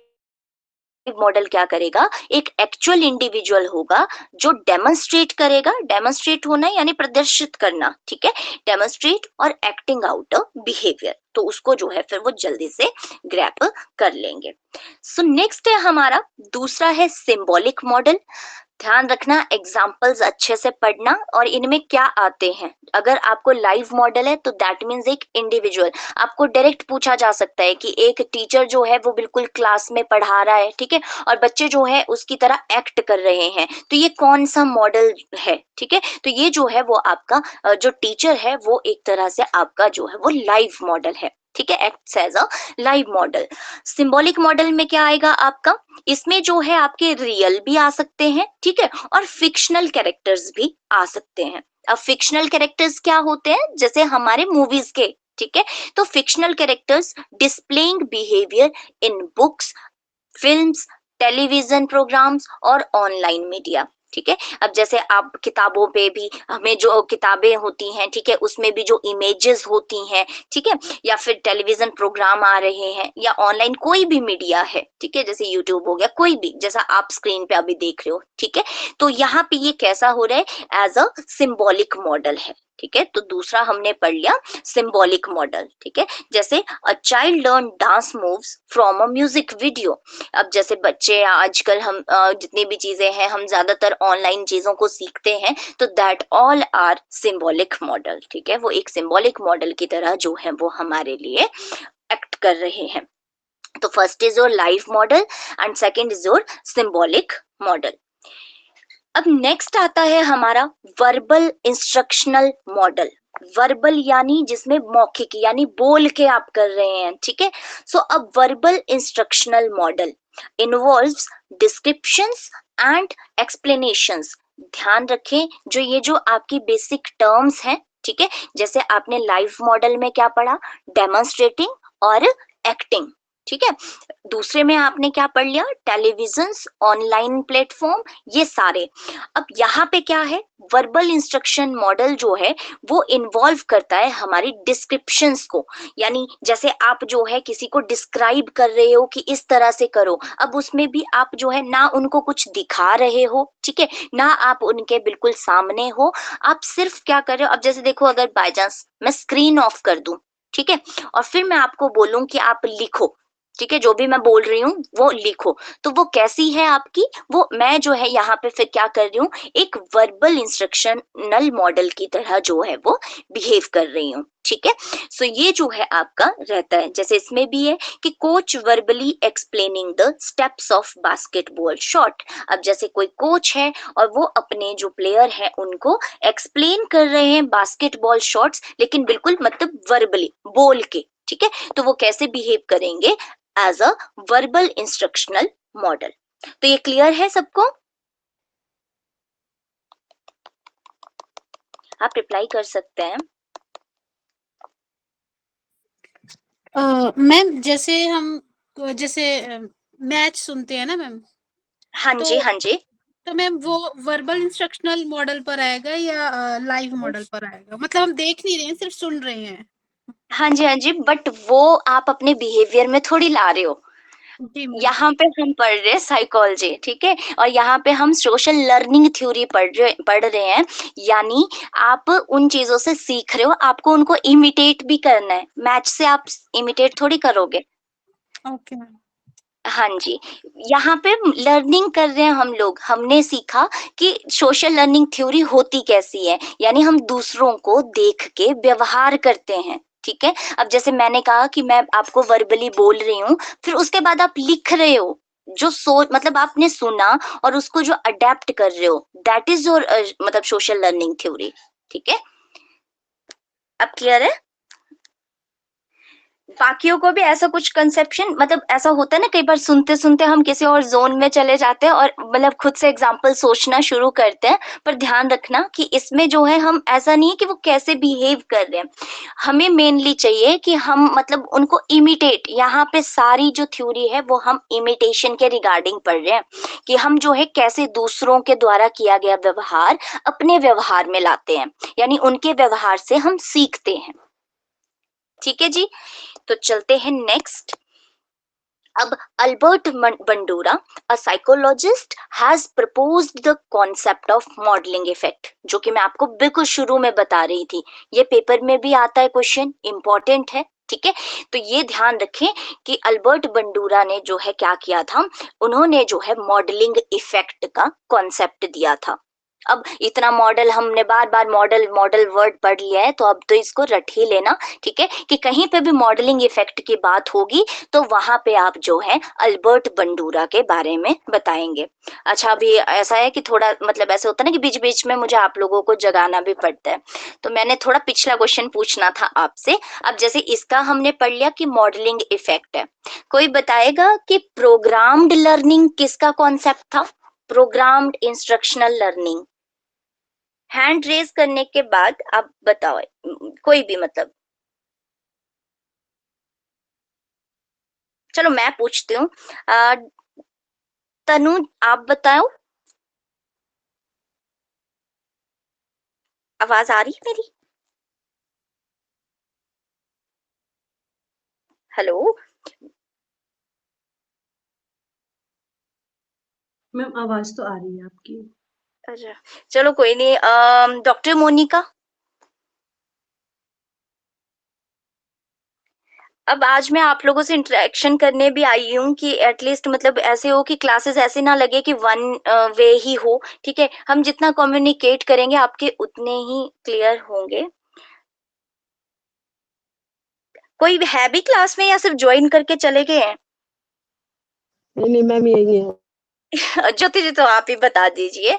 मॉडल क्या करेगा, एक एक्चुअल इंडिविजुअल होगा जो डेमोन्स्ट्रेट करेगा, डेमोन्स्ट्रेट होना यानी प्रदर्शित करना, ठीक है, डेमोन्स्ट्रेट और एक्टिंग आउट अ बिहेवियर, तो उसको जो है फिर वो जल्दी से ग्रैप कर लेंगे। सो नेक्स्ट है हमारा दूसरा है सिंबॉलिक मॉडल। ध्यान रखना, एग्जाम्पल्स अच्छे से पढ़ना और इनमें क्या आते हैं। अगर आपको लाइव मॉडल है तो दैट मीन्स एक इंडिविजुअल, आपको डायरेक्ट पूछा जा सकता है कि एक टीचर जो है वो बिल्कुल क्लास में पढ़ा रहा है, ठीक है, और बच्चे जो है उसकी तरह एक्ट कर रहे हैं, तो ये कौन सा मॉडल है, ठीक है। तो ये जो है वो आपका जो टीचर है वो एक तरह से आपका जो है वो लाइव मॉडल है, ठीक है, acts as a live model. Symbolic model में क्या आएगा आपका, इसमें जो है आपके रियल भी आ सकते हैं, ठीक है, और फिक्शनल कैरेक्टर्स भी आ सकते हैं। अब फिक्शनल कैरेक्टर्स क्या होते हैं, जैसे हमारे मूवीज के, ठीक है, तो fictional characters displaying behaviour in books, films, television programmes और ऑनलाइन मीडिया, ठीक है। अब जैसे आप किताबों पे भी हमें जो किताबें होती हैं, ठीक है, उसमें भी जो इमेजेस होती हैं, ठीक है, या फिर टेलीविजन प्रोग्राम आ रहे हैं या ऑनलाइन कोई भी मीडिया है, ठीक है, जैसे यूट्यूब हो गया, कोई भी, जैसा आप स्क्रीन पे अभी देख रहे हो, ठीक है, तो यहाँ पे ये कैसा हो रहा है, एज अ सिंबॉलिक मॉडल है, ठीक है। तो दूसरा हमने पढ़ लिया सिंबॉलिक मॉडल, ठीक है। जैसे a child learn dance moves from a music video. अब जैसे बच्चे आजकल हम जितनी भी चीजें हैं हम ज्यादातर ऑनलाइन चीजों को सीखते हैं, तो that all are symbolic model, ठीक है, वो एक सिंबॉलिक मॉडल की तरह जो है वो हमारे लिए एक्ट कर रहे हैं। तो first is your live model and second is your symbolic model. अब नेक्स्ट आता है हमारा वर्बल इंस्ट्रक्शनल मॉडल। वर्बल यानी जिसमें मौखिक यानी बोल के आप कर रहे हैं, ठीक है। सो अब verbal instructional model involves descriptions and explanations. ध्यान रखें, जो ये जो आपकी बेसिक टर्म्स हैं, ठीक है, जैसे आपने लाइव मॉडल में क्या पढ़ा, डेमोन्स्ट्रेटिंग और एक्टिंग, ठीक है। दूसरे में आपने क्या पढ़ लिया, टेलीविजन्स, ऑनलाइन प्लेटफॉर्म, ये सारे। अब यहाँ पे क्या है, वर्बल इंस्ट्रक्शन मॉडल जो है वो इन्वॉल्व करता है हमारी डिस्क्रिप्शंस को, यानी जैसे आप जो है किसी को डिस्क्राइब कर रहे हो कि इस तरह से करो, अब उसमें भी आप जो है ना उनको कुछ दिखा रहे हो, ठीक है, ना आप उनके बिल्कुल सामने हो, आप सिर्फ क्या कर रहे हो, अब जैसे देखो अगर बाय चांस मैं स्क्रीन ऑफ कर दूं, ठीक है, और फिर मैं आपको बोलूं कि आप लिखो, ठीक है, जो भी मैं बोल रही हूँ वो लिखो, तो वो कैसी है आपकी, वो मैं जो है यहाँ पे फिर क्या कर रही हूँ, एक वर्बल इंस्ट्रक्शनल मॉडल की तरह जो है वो बिहेव कर रही हूँ, ठीक है। सो ये जो है आपका रहता है, जैसे इसमें भी है कि coach verbally explaining the steps of basketball shot. अब जैसे कोई कोच है और वो अपने जो प्लेयर है उनको एक्सप्लेन कर रहे हैं बास्केटबॉल शॉट्स, लेकिन बिल्कुल मतलब वर्बली बोल के, ठीक है, तो वो कैसे बिहेव करेंगे, as a verbal instructional model. तो ये क्लियर है सबको, आप रिप्लाई कर सकते हैं। मैम जैसे हम जैसे मैच सुनते हैं ना मैम, हाँ तो जी, हाँ जी, तो मैम वो वर्बल इंस्ट्रक्शनल मॉडल पर आएगा या लाइव मॉडल पर आएगा, मतलब हम देख नहीं रहे हैं सिर्फ सुन रहे हैं। हाँ जी, हाँ जी, बट वो आप अपने बिहेवियर में थोड़ी ला रहे हो। जी मैम। यहाँ पे हम पढ़ रहे हैं साइकोलॉजी, ठीक है, और यहाँ पे हम सोशल लर्निंग थ्योरी पढ़ रहे हैं, यानी आप उन चीजों से सीख रहे हो, आपको उनको इमिटेट भी करना है, मैच से आप इमिटेट थोड़ी करोगे। Okay ma'am. हाँ जी, यहाँ पे लर्निंग कर रहे हैं हम लोग, हमने सीखा कि सोशल लर्निंग थ्योरी होती कैसी है, यानी हम दूसरों को देख के व्यवहार करते हैं, ठीक है। अब जैसे मैंने कहा कि मैं आपको वर्बली बोल रही हूँ, फिर उसके बाद आप लिख रहे हो, जो सोच मतलब आपने सुना और उसको जो अडेप्ट कर रहे हो, दैट इज योर मतलब सोशल लर्निंग थ्योरी, ठीक है। अब क्लियर है। बाकियों को भी ऐसा कुछ कंसेप्शन, मतलब ऐसा होता है ना, कई बार सुनते सुनते हम किसी और जोन में चले जाते हैं और मतलब खुद से एग्जाम्पल सोचना शुरू करते हैं। पर ध्यान रखना कि इसमें जो है हम, ऐसा नहीं है कि वो कैसे बिहेव कर रहे हैं, हमें मेनली चाहिए कि हम मतलब उनको इमिटेट, यहाँ पे सारी जो थ्योरी है वो हम इमिटेशन के रिगार्डिंग पढ़ रहे हैं, कि हम जो है कैसे दूसरों के द्वारा किया गया व्यवहार अपने व्यवहार में लाते हैं, यानी उनके व्यवहार से हम सीखते हैं। ठीक है जी, तो चलते हैं नेक्स्ट। अब Albert Bandura, a psychologist, has proposed the concept of modelling effect, जो कि मैं आपको बिल्कुल शुरू में बता रही थी, ये पेपर में भी आता है, क्वेश्चन इंपॉर्टेंट है। ठीक है, तो ये ध्यान रखें कि अल्बर्ट बंडूरा ने जो है क्या किया था, उन्होंने जो है मॉडलिंग इफेक्ट का कॉन्सेप्ट दिया था। अब इतना मॉडल हमने बार बार मॉडल मॉडल वर्ड पढ़ लिया है, तो अब तो इसको रट ही लेना। ठीक है, कि कहीं पे भी मॉडलिंग इफेक्ट की बात होगी तो वहां पे आप जो है अल्बर्ट बंडूरा के बारे में बताएंगे। अच्छा, अभी ऐसा है कि थोड़ा मतलब ऐसा होता है ना कि बीच बीच में मुझे आप लोगों को जगाना भी पड़ता है, तो मैंने थोड़ा पिछला क्वेश्चन पूछना था आपसे। अब जैसे इसका हमने पढ़ लिया कि मॉडलिंग इफेक्ट है, कोई बताएगा कि प्रोग्राम्ड लर्निंग किसका कॉन्सेप्ट था? Programmed instructional learning. Hand raise करने के बाद आप बताओ, कोई भी मतलब। चलो मैं पूछती हूँ, तनु आप बताओ, आवाज आ रही है मेरी? हेलो। मैम आवाज तो आ रही है आपकी। अच्छा, चलो कोई नहीं। डॉक्टर मोनिका, अब आज मैं आप लोगों से इंटरेक्शन करने भी आई हूँ कि एटलीस्ट मतलब ऐसे हो कि क्लासेस ऐसे ना लगे कि वन वे ही हो। ठीक है, हम जितना कम्युनिकेट करेंगे आपके उतने ही क्लियर होंगे। कोई है भी क्लास में या सिर्फ ज्वाइन करके चले गए हैं? नहीं मैम यही है। ज्योति जी, तो आप ही बता दीजिए,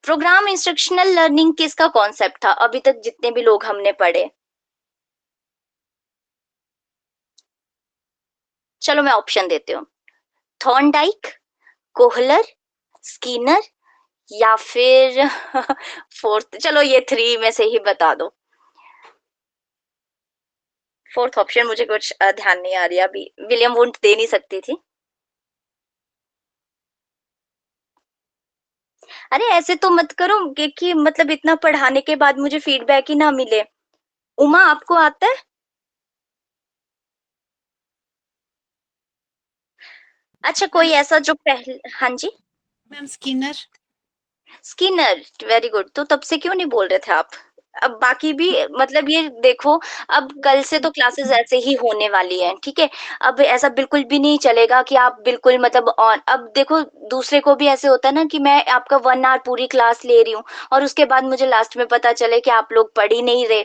प्रोग्राम इंस्ट्रक्शनल लर्निंग किसका कॉन्सेप्ट था अभी तक जितने भी लोग हमने पढ़े? चलो मैं ऑप्शन देती हूँ, थॉर्नडाइक, कोहलर, स्कीनर, या फिर फोर्थ, चलो ये थ्री में से ही बता दो। फोर्थ ऑप्शन मुझे कुछ ध्यान नहीं आ रही अभी, विलियम वुंट दे नहीं सकती थी। अरे ऐसे तो मत करो कि मतलब इतना पढ़ाने के बाद मुझे फीडबैक ही ना मिले। उमा आपको आता है? अच्छा, कोई ऐसा जो पहले, हाँ जी। Ma'am Skinner. Skinner, very good. तो तब से क्यों नहीं बोल रहे थे आप? अब बाकी भी मतलब ये देखो, अब कल से तो क्लासेस ऐसे ही होने वाली है। ठीक है, अब ऐसा बिल्कुल भी नहीं चलेगा कि आप बिल्कुल मतलब ऑन, अब देखो दूसरे को भी ऐसे होता है ना कि मैं आपका 1 आवर पूरी क्लास ले रही हूँ और उसके बाद मुझे लास्ट में पता चले कि आप लोग पढ़ ही नहीं रहे।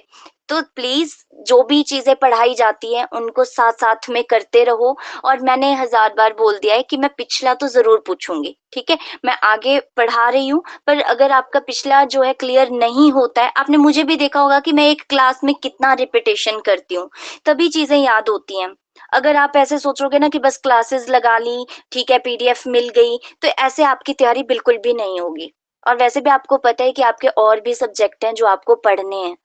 तो प्लीज जो भी चीजें पढ़ाई जाती हैं उनको साथ साथ में करते रहो। और मैंने 1000 बार बोल दिया है कि मैं पिछला तो जरूर पूछूंगी। ठीक है, मैं आगे पढ़ा रही हूँ, पर अगर आपका पिछला जो है क्लियर नहीं होता है, आपने मुझे भी देखा होगा कि मैं एक क्लास में कितना रिपीटेशन करती हूँ, तभी चीजें याद होती हैं। अगर आप ऐसे सोचोगे ना कि बस क्लासेस लगा ली, ठीक है, पीडीएफ मिल गई, तो ऐसे आपकी तैयारी बिल्कुल भी नहीं होगी। और वैसे भी आपको पता है कि आपके और भी सब्जेक्ट हैं जो आपको पढ़ने हैं,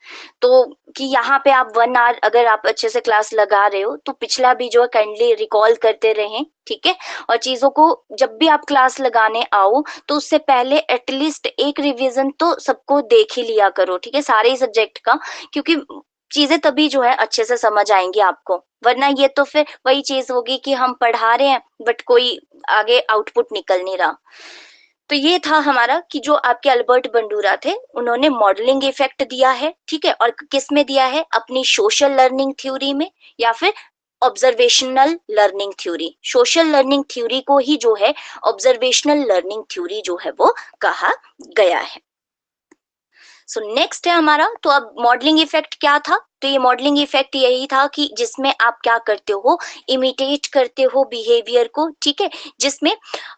तो कि यहाँ पे आप 1 आवर अगर आप अच्छे से क्लास लगा रहे हो तो पिछला भी जो है काइंडली रिकॉल करते रहें। ठीक है, और चीजों को जब भी आप क्लास लगाने आओ तो उससे पहले एटलीस्ट एक रिवीजन तो सबको देख ही लिया करो। ठीक है, सारे ही सब्जेक्ट का, क्योंकि चीजें तभी जो है अच्छे से समझ आएंगी आपको। वरना ये तो फिर वही चीज होगी कि हम पढ़ा रहे हैं बट कोई आगे आउटपुट निकल नहीं रहा। तो ये था हमारा कि जो आपके अल्बर्ट बंडूरा थे उन्होंने मॉडलिंग इफेक्ट दिया है। ठीक है, और किस में दिया है? अपनी सोशल लर्निंग थ्योरी में, या फिर observational learning theory. Social learning theory को ही जो है ऑब्जर्वेशनल लर्निंग थ्योरी जो है वो कहा गया है। सो नेक्स्ट है हमारा, तो अब मॉडलिंग इफेक्ट क्या था? तो ये मॉडलिंग इफेक्ट यही था कि जिसमें आप क्या करते हो, इमिटेट करते हो बिहेवियर को। ठीक है, जिसमें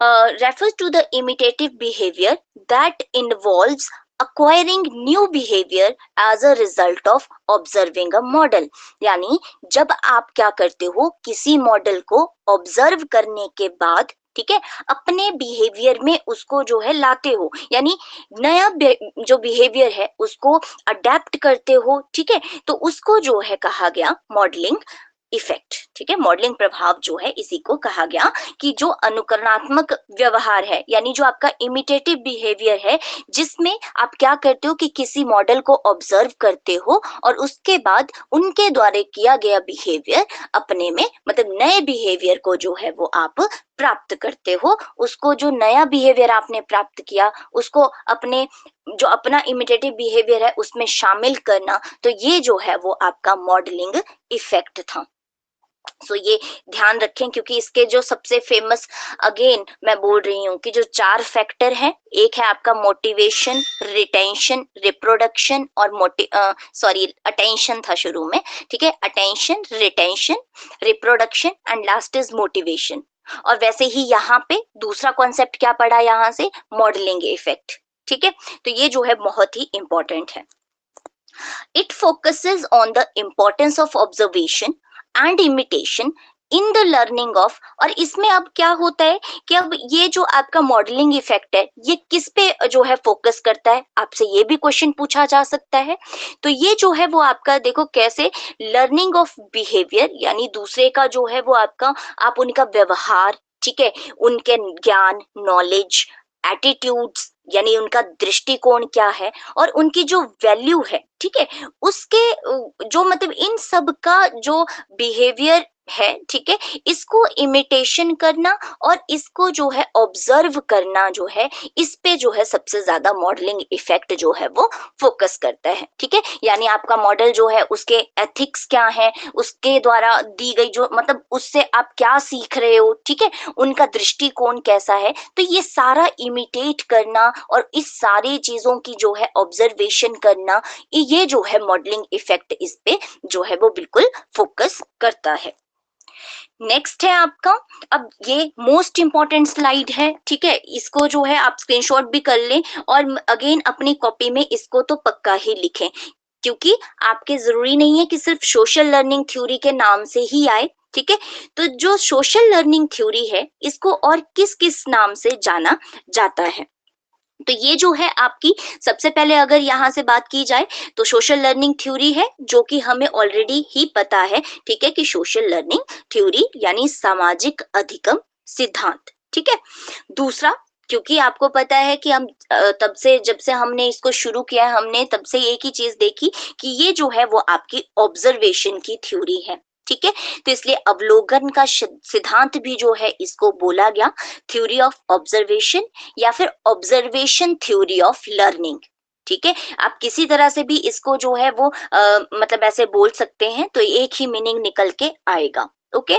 refer to the imitative behaviour that involves acquiring new behavior as a result of observing a model। यानी जब आप क्या करते हो, किसी मॉडल को ऑब्जर्व करने के बाद, ठीक है, अपने बिहेवियर में उसको जो है लाते हो, यानी नया जो बिहेवियर है उसको अडेप्ट करते हो, ठीक है, तो उसको जो है कहा गया मॉडलिंग इफेक्ट। ठीक है, मॉडलिंग प्रभाव जो है इसी को कहा गया कि जो अनुकरणात्मक व्यवहार है, यानी जो आपका इमिटेटिव बिहेवियर है, जिसमें आप क्या करते हो कि किसी मॉडल को ऑब्जर्व करते हो और उसके बाद उनके द्वारा किया गया बिहेवियर अपने में, मतलब नए बिहेवियर को जो है वो आप प्राप्त करते हो। उसको जो नया बिहेवियर आपने प्राप्त किया उसको अपने जो अपना इमिटेटिव बिहेवियर है उसमें शामिल करना, तो ये जो है वो आपका मॉडलिंग इफेक्ट था। सो ये ध्यान रखें, क्योंकि इसके जो सबसे फेमस, अगेन मैं बोल रही हूँ कि जो 4 फैक्टर है, एक है आपका मोटिवेशन, रिटेंशन, रिप्रोडक्शन और अटेंशन था शुरू में, ठीक है, attention, retention, reproduction and last is motivation. और वैसे ही यहाँ पे दूसरा कॉन्सेप्ट क्या पढ़ा यहाँ से, मॉडलिंग इफेक्ट। ठीक है, तो ये जो है बहुत ही इंपॉर्टेंट है। It focuses on the importance of observation and imitation in the learning of. और इसमें अब क्या होता है कि अब ये जो आपका मॉडलिंग इफेक्ट है ये किस पे जो है फोकस करता है, आपसे ये भी क्वेश्चन पूछा जा सकता है। तो ये जो है वो आपका देखो कैसे, लर्निंग ऑफ बिहेवियर, यानी दूसरे का जो है वो आपका, आप उनका व्यवहार, ठीक है, उनके ज्ञान, नॉलेज, एटीट्यूड्स, यानी उनका दृष्टिकोण क्या है और उनकी जो वैल्यू है, ठीक है, उसके जो मतलब इन सब का जो बिहेवियर है, ठीक है, इसको इमिटेशन करना और इसको जो है ऑब्जर्व करना जो है, इस पे जो है सबसे ज्यादा मॉडलिंग इफेक्ट जो है वो फोकस करता है। ठीक है, यानी आपका मॉडल जो है उसके एथिक्स क्या है, उसके द्वारा दी गई जो मतलब उससे आप क्या सीख रहे हो, ठीक है, उनका दृष्टिकोण कैसा है, तो ये सारा इमिटेट करना और इस सारी चीजों की जो है ऑब्जर्वेशन करना, ये जो है मॉडलिंग इफेक्ट इस पे जो है वो बिल्कुल फोकस करता है। नेक्स्ट है आपका, अब ये मोस्ट इंपॉर्टेंट स्लाइड है, ठीक है, इसको जो है आप स्क्रीनशॉट भी कर लें और अगेन अपनी कॉपी में इसको तो पक्का ही लिखें, क्योंकि आपके जरूरी नहीं है कि सिर्फ सोशल लर्निंग थ्योरी के नाम से ही आए। ठीक है, तो जो सोशल लर्निंग थ्योरी है इसको और किस किस नाम से जाना जाता है, तो ये जो है आपकी सबसे पहले अगर यहाँ से बात की जाए तो सोशल लर्निंग थ्योरी है, जो कि हमें ऑलरेडी ही पता है, ठीक है, कि सोशल लर्निंग थ्योरी यानी सामाजिक अधिगम सिद्धांत। ठीक है, दूसरा, क्योंकि आपको पता है कि हम तब से जब से हमने इसको शुरू किया है, हमने तब से एक ही चीज देखी कि ये जो है वो आपकी ऑब्जर्वेशन की थ्योरी है। ठीक है, तो इसलिए अवलोकन का सिद्धांत भी जो है इसको बोला गया थ्योरी ऑफ ऑब्जर्वेशन या फिर ऑब्जर्वेशन थ्योरी ऑफ लर्निंग। ठीक है, आप किसी तरह से भी इसको जो है वो मतलब ऐसे बोल सकते हैं, तो एक ही मीनिंग निकल के आएगा। ओके,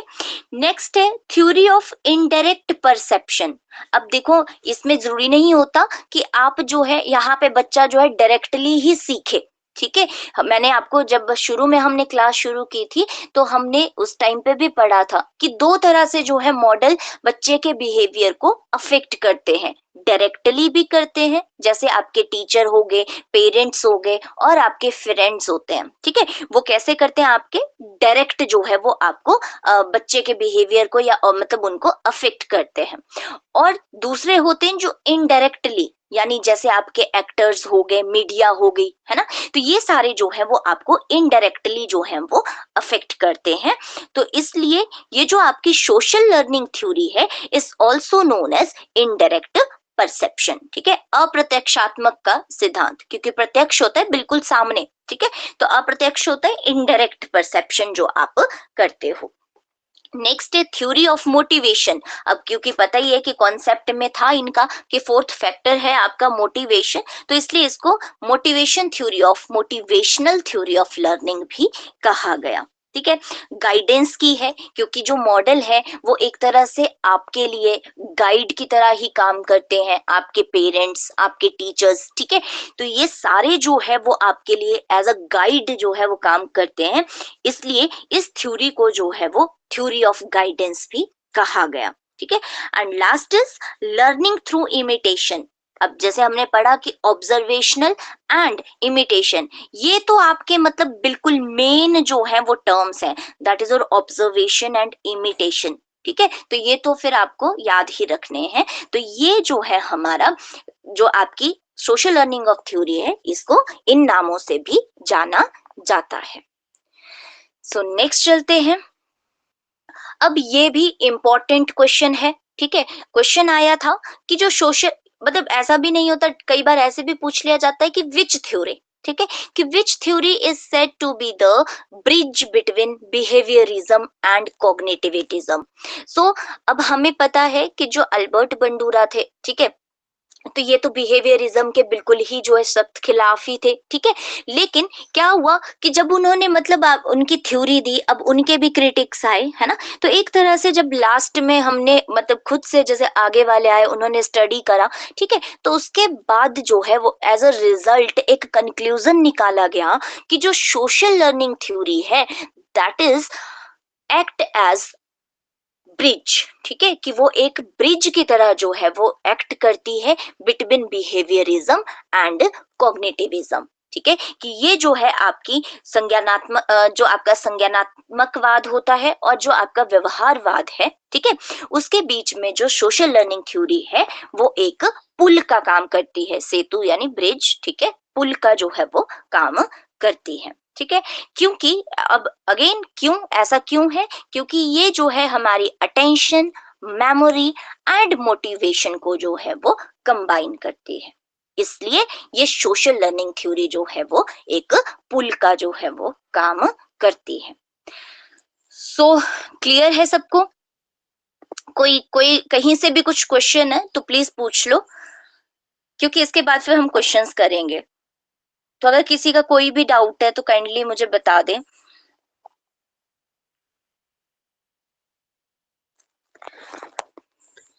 नेक्स्ट है थ्योरी ऑफ इनडायरेक्ट परसेप्शन। अब देखो इसमें जरूरी नहीं होता कि आप जो है यहाँ पे बच्चा जो है डायरेक्टली ही सीखे। ठीक है, मैंने आपको जब शुरू में हमने क्लास शुरू की थी तो हमने उस टाइम पे भी पढ़ा था कि 2 तरह से जो है मॉडल बच्चे के बिहेवियर को अफेक्ट करते हैं, डायरेक्टली भी करते हैं, जैसे आपके टीचर हो गए, पेरेंट्स हो गए और आपके फ्रेंड्स होते हैं। ठीक है, वो कैसे करते हैं, आपके डायरेक्ट जो है वो आपको बच्चे के बिहेवियर को या मतलब उनको अफेक्ट करते हैं। और दूसरे होते हैं जो इनडायरेक्टली, यानी जैसे आपके एक्टर्स हो गए, मीडिया हो गई, है ना, तो ये सारे जो है वो आपको इनडायरेक्टली जो है वो अफेक्ट करते हैं। तो इसलिए ये जो आपकी सोशल लर्निंग थ्योरी है is also known as indirect perception. ठीक है, अप्रत्यक्षात्मक का सिद्धांत, क्योंकि प्रत्यक्ष होता है बिल्कुल सामने, ठीक है, तो अप्रत्यक्ष होता है इनडायरेक्ट परसेप्शन जो आप करते हो। नेक्स्ट है थ्योरी ऑफ मोटिवेशन। अब क्योंकि पता ही है कि कॉन्सेप्ट में था इनका कि 4th फैक्टर है आपका मोटिवेशन, तो इसलिए इसको motivation theory of, motivational theory of learning भी कहा गया। ठीक है, गाइडेंस की है, क्योंकि जो मॉडल है वो एक तरह से आपके लिए गाइड की तरह ही काम करते हैं, आपके पेरेंट्स, आपके टीचर्स। ठीक है, तो ये सारे जो है वो आपके लिए एज अ गाइड जो है वो काम करते हैं, इसलिए इस थ्योरी को जो है वो थ्योरी ऑफ गाइडेंस भी कहा गया। ठीक है, and last is learning through imitation. अब जैसे हमने पढ़ा कि ऑब्जर्वेशनल एंड इमिटेशन, ये तो आपके मतलब बिल्कुल मेन जो है वो टर्म्स हैं, दैट इज और ऑब्जर्वेशन एंड इमिटेशन। ठीक है, तो ये तो फिर आपको याद ही रखने हैं। तो ये जो है हमारा जो आपकी सोशल लर्निंग ऑफ थ्योरी है, इसको इन नामों से भी जाना जाता है। सो नेक्स्ट चलते हैं। अब ये भी इम्पोर्टेंट क्वेश्चन है, ठीक है। क्वेश्चन आया था कि जो सोशल, मतलब ऐसा भी नहीं होता, कई बार ऐसे भी पूछ लिया जाता है कि विच थ्योरी, ठीक है, कि which theory is said to be the bridge between behaviourism and cognitivism. So अब हमें पता है कि जो अल्बर्ट बंडूरा थे, ठीक है, तो ये तो बिहेवियरिज्म के बिल्कुल ही जो है सख्त खिलाफ ही थे, ठीक है। लेकिन क्या हुआ कि जब उन्होंने मतलब उनकी थ्योरी दी, अब उनके भी क्रिटिक्स आए, है ना। तो एक तरह से जब लास्ट में हमने मतलब खुद से जैसे आगे वाले आए, उन्होंने स्टडी करा, ठीक है, तो उसके बाद जो है वो एज अ रिजल्ट एक कंक्लूजन निकाला गया कि जो सोशल लर्निंग थ्योरी है that is act as bridge, ठीक है, कि वो एक ब्रिज की तरह जो है वो एक्ट करती है बिटवीन बिहेवियरिज्म एंड कॉग्निटिविज्म, ठीक है, कि ये जो है आपकी संज्ञानात्मक जो आपका संज्ञानात्मकवाद होता है और जो आपका व्यवहारवाद है, ठीक है, उसके बीच में जो सोशल लर्निंग थ्योरी है वो एक पुल का काम करती है, सेतु यानी ब्रिज, ठीक है, पुल का जो है वो काम करती है, ठीक है। क्योंकि अब अगेन क्यों ऐसा क्यों है, क्योंकि ये जो है हमारी अटेंशन, मेमोरी एंड मोटिवेशन को जो है वो कंबाइन करती है, इसलिए ये सोशल लर्निंग थ्योरी जो है वो एक पुल का जो है वो काम करती है। सो क्लियर है सबको? कोई कोई कहीं से भी कुछ क्वेश्चन है तो प्लीज पूछ लो, क्योंकि इसके बाद फिर हम क्वेश्चंस करेंगे। तो अगर किसी का कोई भी डाउट है तो काइंडली मुझे बता दें।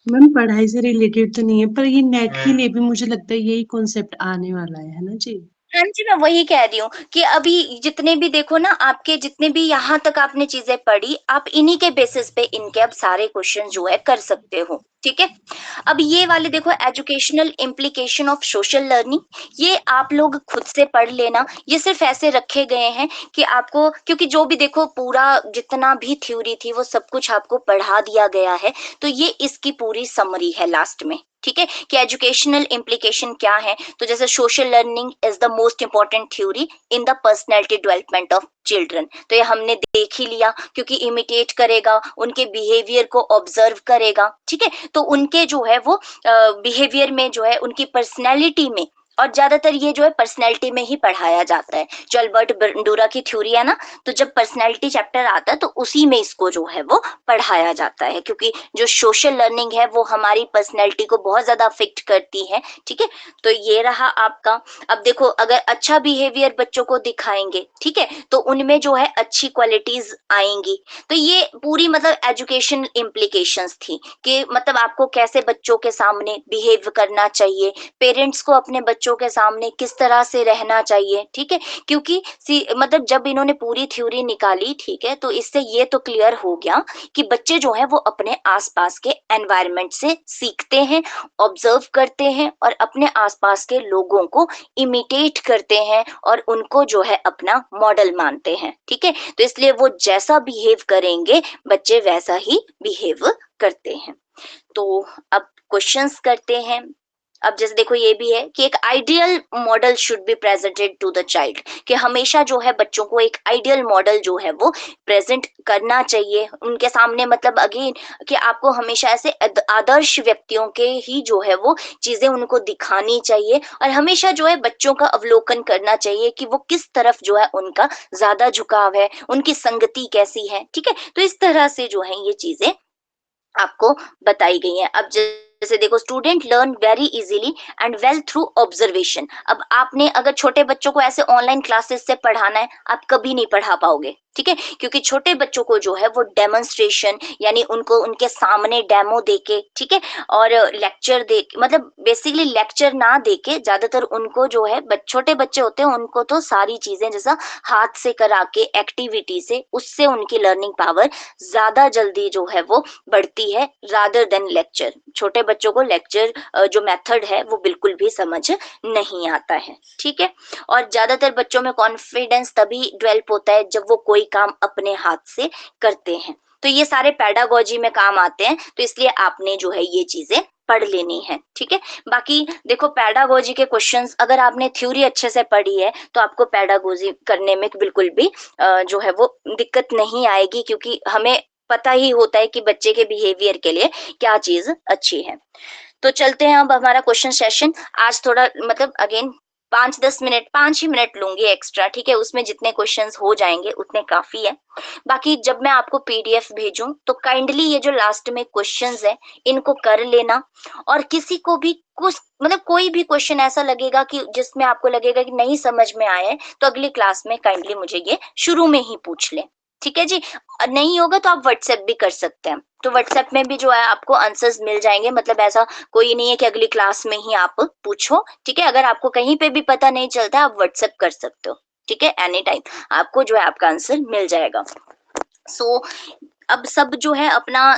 मैम पढ़ाई से रिलेटेड तो नहीं है, पर ये नेट के लिए भी मुझे लगता है यही कॉन्सेप्ट आने वाला है ना जी। हाँ जी, मैं वही कह रही हूँ कि अभी जितने भी देखो ना, आपके जितने भी यहाँ तक आपने चीजें पढ़ी, आप इन्हीं के बेसिस पे इनके अब सारे क्वेश्चन जो है कर सकते हो, ठीक है। अब ये वाले देखो, educational implication of social learning, ये आप लोग खुद से पढ़ लेना, ये सिर्फ ऐसे रखे गए हैं कि आपको, क्योंकि जो भी देखो पूरा जितना भी थ्योरी थी वो सब कुछ आपको पढ़ा दिया गया है, तो ये इसकी पूरी समरी है लास्ट में, ठीक है, कि एजुकेशनल इम्प्लीकेशन क्या है। तो जैसे social learning is the most important theory in the personality development of children, तो ये हमने देख ही लिया, क्योंकि इमिटेट करेगा, उनके बिहेवियर को ऑब्जर्व करेगा, ठीक है, तो उनके जो है वो बिहेवियर में जो है उनकी पर्सनैलिटी में, और ज्यादातर ये जो है पर्सनैलिटी में ही पढ़ाया जाता है, जो अल्बर्ट बंडूरा की थ्योरी है ना, तो जब पर्सनैलिटी चैप्टर आता है तो उसी में इसको जो है वो पढ़ाया जाता है, क्योंकि जो सोशल लर्निंग है वो हमारी पर्सनैलिटी को बहुत ज्यादा अफेक्ट करती है, ठीक है। तो ये रहा आपका। अब देखो, अगर अच्छा बिहेवियर बच्चों को दिखाएंगे, ठीक है, तो उनमें जो है अच्छी क्वालिटीज आएंगी। तो ये पूरी मतलब एजुकेशन इम्प्लीकेशंस थी कि मतलब आपको कैसे बच्चों के सामने बिहेव करना चाहिए, पेरेंट्स को अपने बच्चों के सामने किस तरह से रहना चाहिए, ठीक है, क्योंकि मतलब जब इन्होंने पूरी थ्योरी निकाली, ठीक है, तो इससे ये तो क्लियर हो गया कि बच्चे जो है वो अपने आसपास के एनवायरनमेंट से सीखते हैं, ऑब्जर्व करते हैं और अपने आसपास के लोगों को इमिटेट करते हैं और उनको जो है अपना मॉडल मानते हैं, ठीक है। तो इसलिए वो जैसा बिहेव करेंगे बच्चे वैसा ही बिहेव करते हैं। तो अब क्वेश्चंस करते हैं। अब जैसे देखो, ये भी है कि एक ideal model should be presented to the child, कि हमेशा जो है बच्चों को एक आइडियल मॉडल जो है वो प्रेजेंट करना चाहिए उनके सामने, मतलब अगेन कि आपको हमेशा ऐसे आदर्श व्यक्तियों के ही जो है वो चीजें उनको दिखानी चाहिए, और हमेशा जो है बच्चों का अवलोकन करना चाहिए कि वो किस तरफ जो है उनका ज्यादा झुकाव है, उनकी संगति कैसी है, ठीक है। तो इस तरह से जो है ये चीजें आपको बताई गई हैं। अब जैसे देखो, student learn very easily and well through observation. अब आपने अगर छोटे बच्चों को ऐसे ऑनलाइन क्लासेस से पढ़ाना है, आप कभी नहीं पढ़ा पाओगे, ठीक है, क्योंकि छोटे बच्चों को जो है वो डेमोन्स्ट्रेशन यानी उनको उनके सामने डेमो देके, ठीक है, और लेक्चर दे, मतलब बेसिकली लेक्चर ना देके ज्यादातर उनको जो है छोटे बच्चे होते हैं उनको तो सारी चीजें जैसा हाथ से करा के एक्टिविटी से, उससे उनकी लर्निंग पावर ज्यादा जल्दी जो है वो बढ़ती है रादर देन लेक्चर। छोटे बच्चों को लेक्चर जो मेथड है वो बिल्कुल भी समझ नहीं आता है, ठीक है। और ज्यादातर बच्चों में कॉन्फिडेंस तभी डेवलप होता है जब वो कोई काम अपने हाथ से करते हैं। तो ये सारे पेडागोजी में काम आते हैं, तो इसलिए आपने जो है ये चीजें पढ़ लेनी है, ठीक है। बाकी देखो पेडागोजी के क्वेश्चंस अगर आपने थ्योरी अच्छे से पढ़ी है तो आपको पेडागोजी करने में बिल्कुल भी जो है वो दिक्कत नहीं आएगी, क्योंकि हमें पता ही होता है कि बच्चे के बिहेवियर के लिए क्या चीज अच्छी है। तो चलते हैं अब हमारा क्वेश्चन सेशन। आज थोड़ा मतलब अगेन 5-10 मिनट, 5 ही मिनट लूंगी एक्स्ट्रा, ठीक है, उसमें जितने क्वेश्चंस हो जाएंगे उतने काफी है। बाकी जब मैं आपको पीडीएफ भेजूं तो काइंडली ये जो लास्ट में क्वेश्चंस है इनको कर लेना, और किसी को भी कुछ मतलब कोई भी क्वेश्चन ऐसा लगेगा कि जिसमें आपको लगेगा कि नहीं समझ में आया है तो अगली क्लास में काइंडली मुझे ये शुरू में ही पूछ लें, ठीक है जी। नहीं होगा तो आप व्हाट्सएप भी कर सकते हैं, तो व्हाट्सएप में भी जो है आपको आंसर्स मिल जाएंगे, मतलब ऐसा कोई नहीं है कि अगली क्लास में ही आप पूछो, ठीक है। अगर आपको कहीं पे भी पता नहीं चलता आप व्हाट्सएप कर सकते हो, ठीक है, एनी टाइम आपको जो है आपका आंसर मिल जाएगा। सो अब सब जो है अपना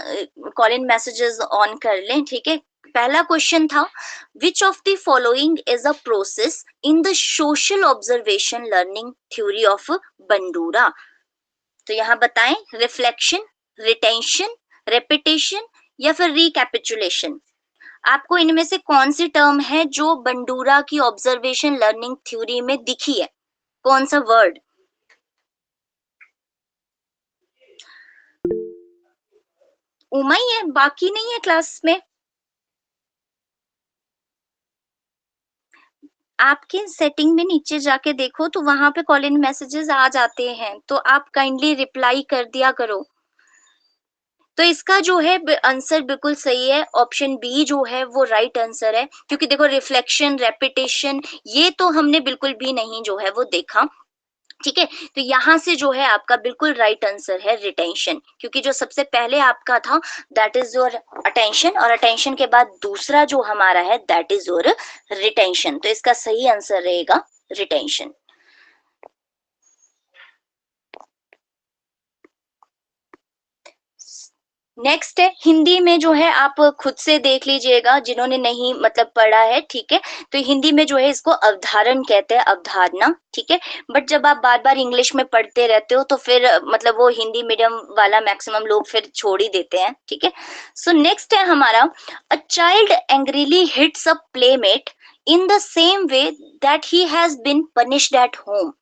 कॉल इन मैसेजेस ऑन कर लें, ठीक है। पहला क्वेश्चन था which of the following is a process in the social observation learning theory of Bandura. तो यहाँ बताएं रिफ्लेक्शन, रिटेंशन, रेपिटेशन या फिर रिकैपिचुलेशन। आपको इनमें से कौन सी टर्म है जो बंडूरा की ऑब्जर्वेशन लर्निंग थ्योरी में दिखी है, कौन सा वर्ड? उमा ही है, बाकी नहीं है क्लास में? आपके सेटिंग में नीचे जाके देखो तो वहां पे कॉल इन मैसेजेस आ जाते हैं, तो आप काइंडली रिप्लाई कर दिया करो। तो इसका जो है आंसर बिल्कुल सही है, ऑप्शन बी जो है वो राइट आंसर है, क्योंकि देखो रिफ्लेक्शन, रेपिटेशन ये तो हमने बिल्कुल भी नहीं जो है वो देखा, ठीक है। तो यहाँ से जो है आपका बिल्कुल राइट आंसर है रिटेंशन, क्योंकि जो सबसे पहले आपका था दैट इज योर अटेंशन, और अटेंशन के बाद दूसरा जो हमारा है दैट इज योर रिटेंशन, तो इसका सही आंसर रहेगा रिटेंशन। नेक्स्ट है हिंदी में जो है आप खुद से देख लीजिएगा जिन्होंने नहीं मतलब पढ़ा है, ठीक है। तो हिंदी में जो है इसको अवधारण कहते हैं, अवधारणा, ठीक है। बट जब आप बार बार इंग्लिश में पढ़ते रहते हो तो फिर मतलब वो हिंदी मीडियम वाला मैक्सिमम लोग फिर छोड़ ही देते हैं, ठीक है। सो नेक्स्ट है हमारा a child angrily hits a playmate in the same way that he has been punished at home.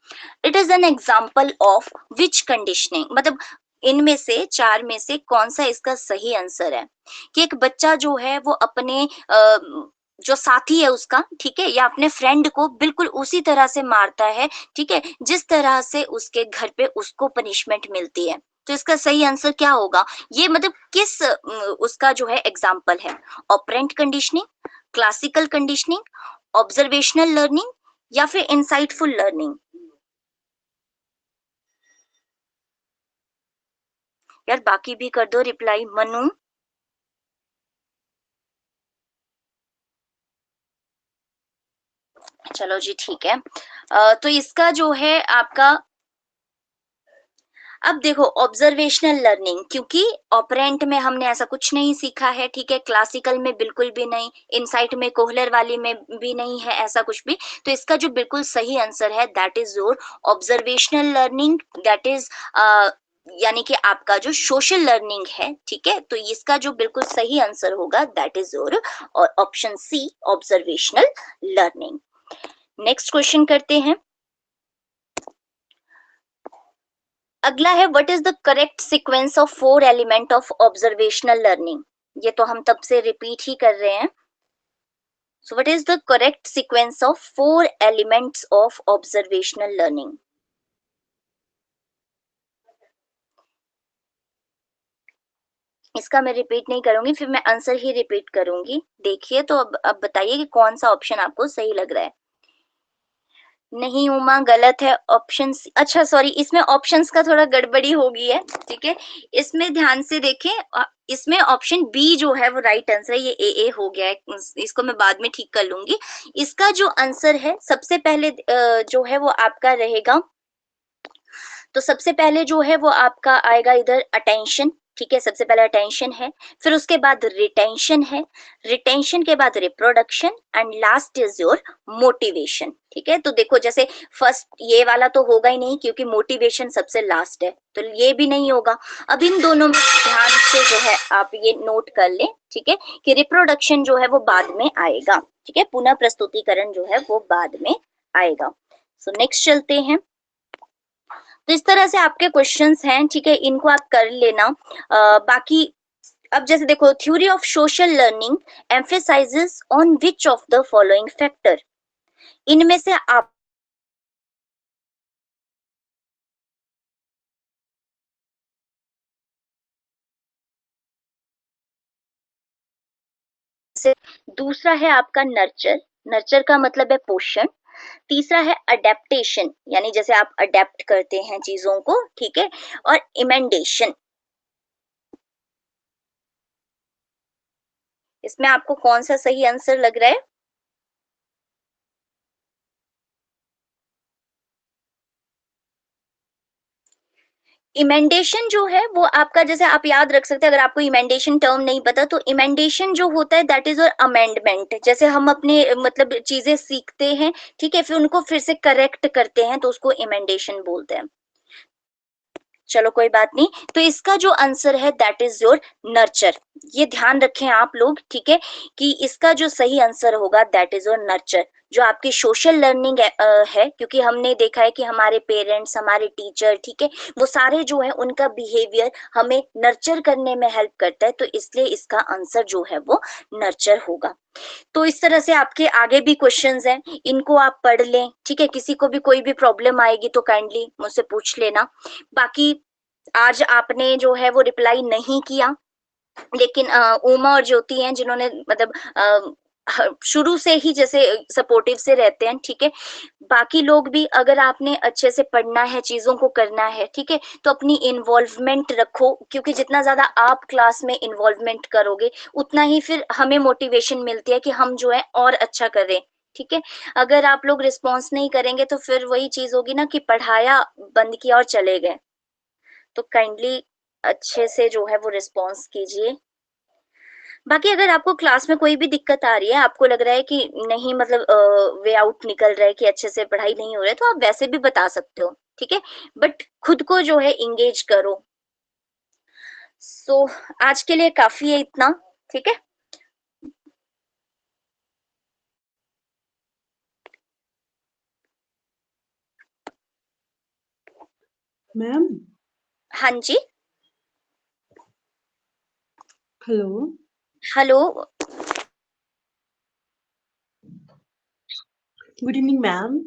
It is an example of which conditioning? मतलब इनमें से चार में से कौन सा इसका सही आंसर है कि एक बच्चा जो है वो अपने जो साथी है उसका, ठीक है, या अपने फ्रेंड को बिल्कुल उसी तरह से मारता है, ठीक है, जिस तरह से उसके घर पे उसको पनिशमेंट मिलती है। तो इसका सही आंसर क्या होगा? ये मतलब किस उसका जो है एग्जाम्पल है? Operant conditioning, classical conditioning, observational learning या फिर इंसाइटफुल लर्निंग? यार बाकी भी कर दो रिप्लाई। मनु, चलो जी ठीक है। तो इसका जो है आपका, अब देखो ऑब्जर्वेशनल लर्निंग, क्योंकि ऑपरेंट में हमने ऐसा कुछ नहीं सीखा है, ठीक है, क्लासिकल में बिल्कुल भी नहीं, इनसाइट में कोहलर वाली में भी नहीं है ऐसा कुछ भी। तो इसका जो बिल्कुल सही आंसर है that is your observational learning, that is यानी कि आपका जो सोशल लर्निंग है, ठीक है। तो इसका जो बिल्कुल सही आंसर होगा that is your option C, observational learning. Next question करते हैं। अगला है what is the correct sequence of 4 element of observational learning. ये तो हम तब से रिपीट ही कर रहे हैं। So what is the correct sequence of 4 elements of observational learning? इसका मैं रिपीट नहीं करूंगी, फिर मैं आंसर ही रिपीट करूंगी। देखिए तो अब बताइए कि कौन सा ऑप्शन आपको सही लग रहा है। नहीं उमा, गलत है ऑप्शन। अच्छा सॉरी, इसमें ऑप्शंस का थोड़ा गड़बड़ी हो गई है, ठीक है, इसमें ध्यान से देखें। इसमें ऑप्शन बी जो है वो राइट आंसर है, ये ए हो गया है, इसको मैं बाद में ठीक कर लूंगी। इसका जो आंसर है सबसे पहले जो है वो आपका रहेगा, तो सबसे पहले जो है वो आपका आएगा इधर अटेंशन, ठीक है, सबसे पहले अटेंशन है, फिर उसके बाद रिटेंशन है, रिटेंशन के बाद reproduction and last is your motivation, ठीक है। तो देखो जैसे फर्स्ट ये वाला तो होगा ही नहीं क्योंकि मोटिवेशन सबसे लास्ट है, तो ये भी नहीं होगा। अब इन दोनों में ध्यान से जो है आप ये नोट कर लें, ठीक है, कि रिप्रोडक्शन जो है वो बाद में आएगा, ठीक है, पुनः प्रस्तुतिकरण जो है वो बाद में आएगा। सो नेक्स्ट चलते हैं। तो इस तरह से आपके क्वेश्चंस हैं, ठीक है, इनको आप कर लेना। बाकी अब जैसे देखो, theory of social learning emphasises on which of the following factor, इनमें से आप से दूसरा है आपका नर्चर, नर्चर का मतलब है पोषण। तीसरा है अडेप्टेशन, यानी जैसे आप अडेप्ट करते हैं चीजों को, ठीक है, और इमेंडेशन। इसमें आपको कौन सा सही आंसर लग रहा है? इमेंडेशन जो है वो आपका, जैसे आप याद रख सकते हैं, अगर आपको इमेंडेशन टर्म नहीं पता तो इमेंडेशन जो होता है दैट इज और अमेंडमेंट, जैसे हम अपने मतलब चीजें सीखते हैं, ठीक है, फिर उनको फिर से करेक्ट करते हैं तो उसको इमेंडेशन बोलते हैं। चलो कोई बात नहीं, तो इसका जो आंसर है दैट इज योर नर्चर। ये ध्यान रखें आप लोग, ठीक है, कि इसका जो सही आंसर होगा दैट इज योर नर्चर, जो आपकी सोशल लर्निंग है, क्योंकि हमने देखा है कि हमारे पेरेंट्स, हमारे टीचर, ठीक है, वो सारे जो है उनका बिहेवियर हमें नर्चर करने में हेल्प करता है, तो इसलिए इसका आंसर जो है वो नर्चर होगा। तो इस तरह से आपके आगे भी क्वेश्चंस हैं, इनको आप पढ़ लें, ठीक है, किसी को भी कोई भी प्रॉब्लम आएगी तो काइंडली मुझसे पूछ लेना। बाकी आज आपने जो है वो रिप्लाई नहीं किया, लेकिन उमा और ज्योति हैं जिन्होंने मतलब शुरू से ही जैसे सपोर्टिव से रहते हैं, ठीक है। बाकी लोग भी, अगर आपने अच्छे से पढ़ना है, चीजों को करना है, ठीक है, तो अपनी इन्वॉल्वमेंट रखो, क्योंकि जितना ज्यादा आप क्लास में इन्वॉल्वमेंट करोगे उतना ही फिर हमें मोटिवेशन मिलती है कि हम जो है और अच्छा करें, ठीक है। अगर आप लोग रिस्पॉन्स नहीं करेंगे तो फिर वही चीज होगी ना कि पढ़ाया, बंद किया और चले गए। तो काइंडली अच्छे से जो है वो रिस्पॉन्स कीजिए। बाकी अगर आपको क्लास में कोई भी दिक्कत आ रही है, आपको लग रहा है कि नहीं मतलब वे आउट निकल रहा है, कि अच्छे से पढ़ाई नहीं हो रहा है, तो आप वैसे भी बता सकते हो, ठीक है, बट खुद को जो है इंगेज करो। सो आज के लिए काफी है इतना, ठीक है। मैम। हाँ जी। Hello. Hello. Good evening ma'am.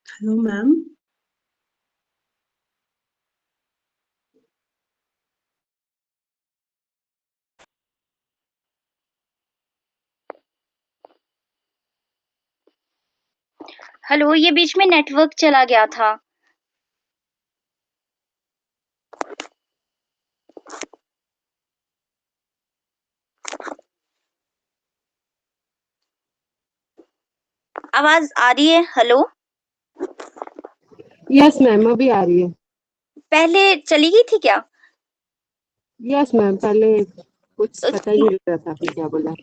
Hello ma'am. Hello, ये बीच में नेटवर्क चला गया था। आवाज आ रही है? हेलो। यस मैम, अभी आ रही है। पहले चली गई थी क्या? यस मैम, पहले कुछ पता ही नहीं लग रहा था आपने क्या बोला।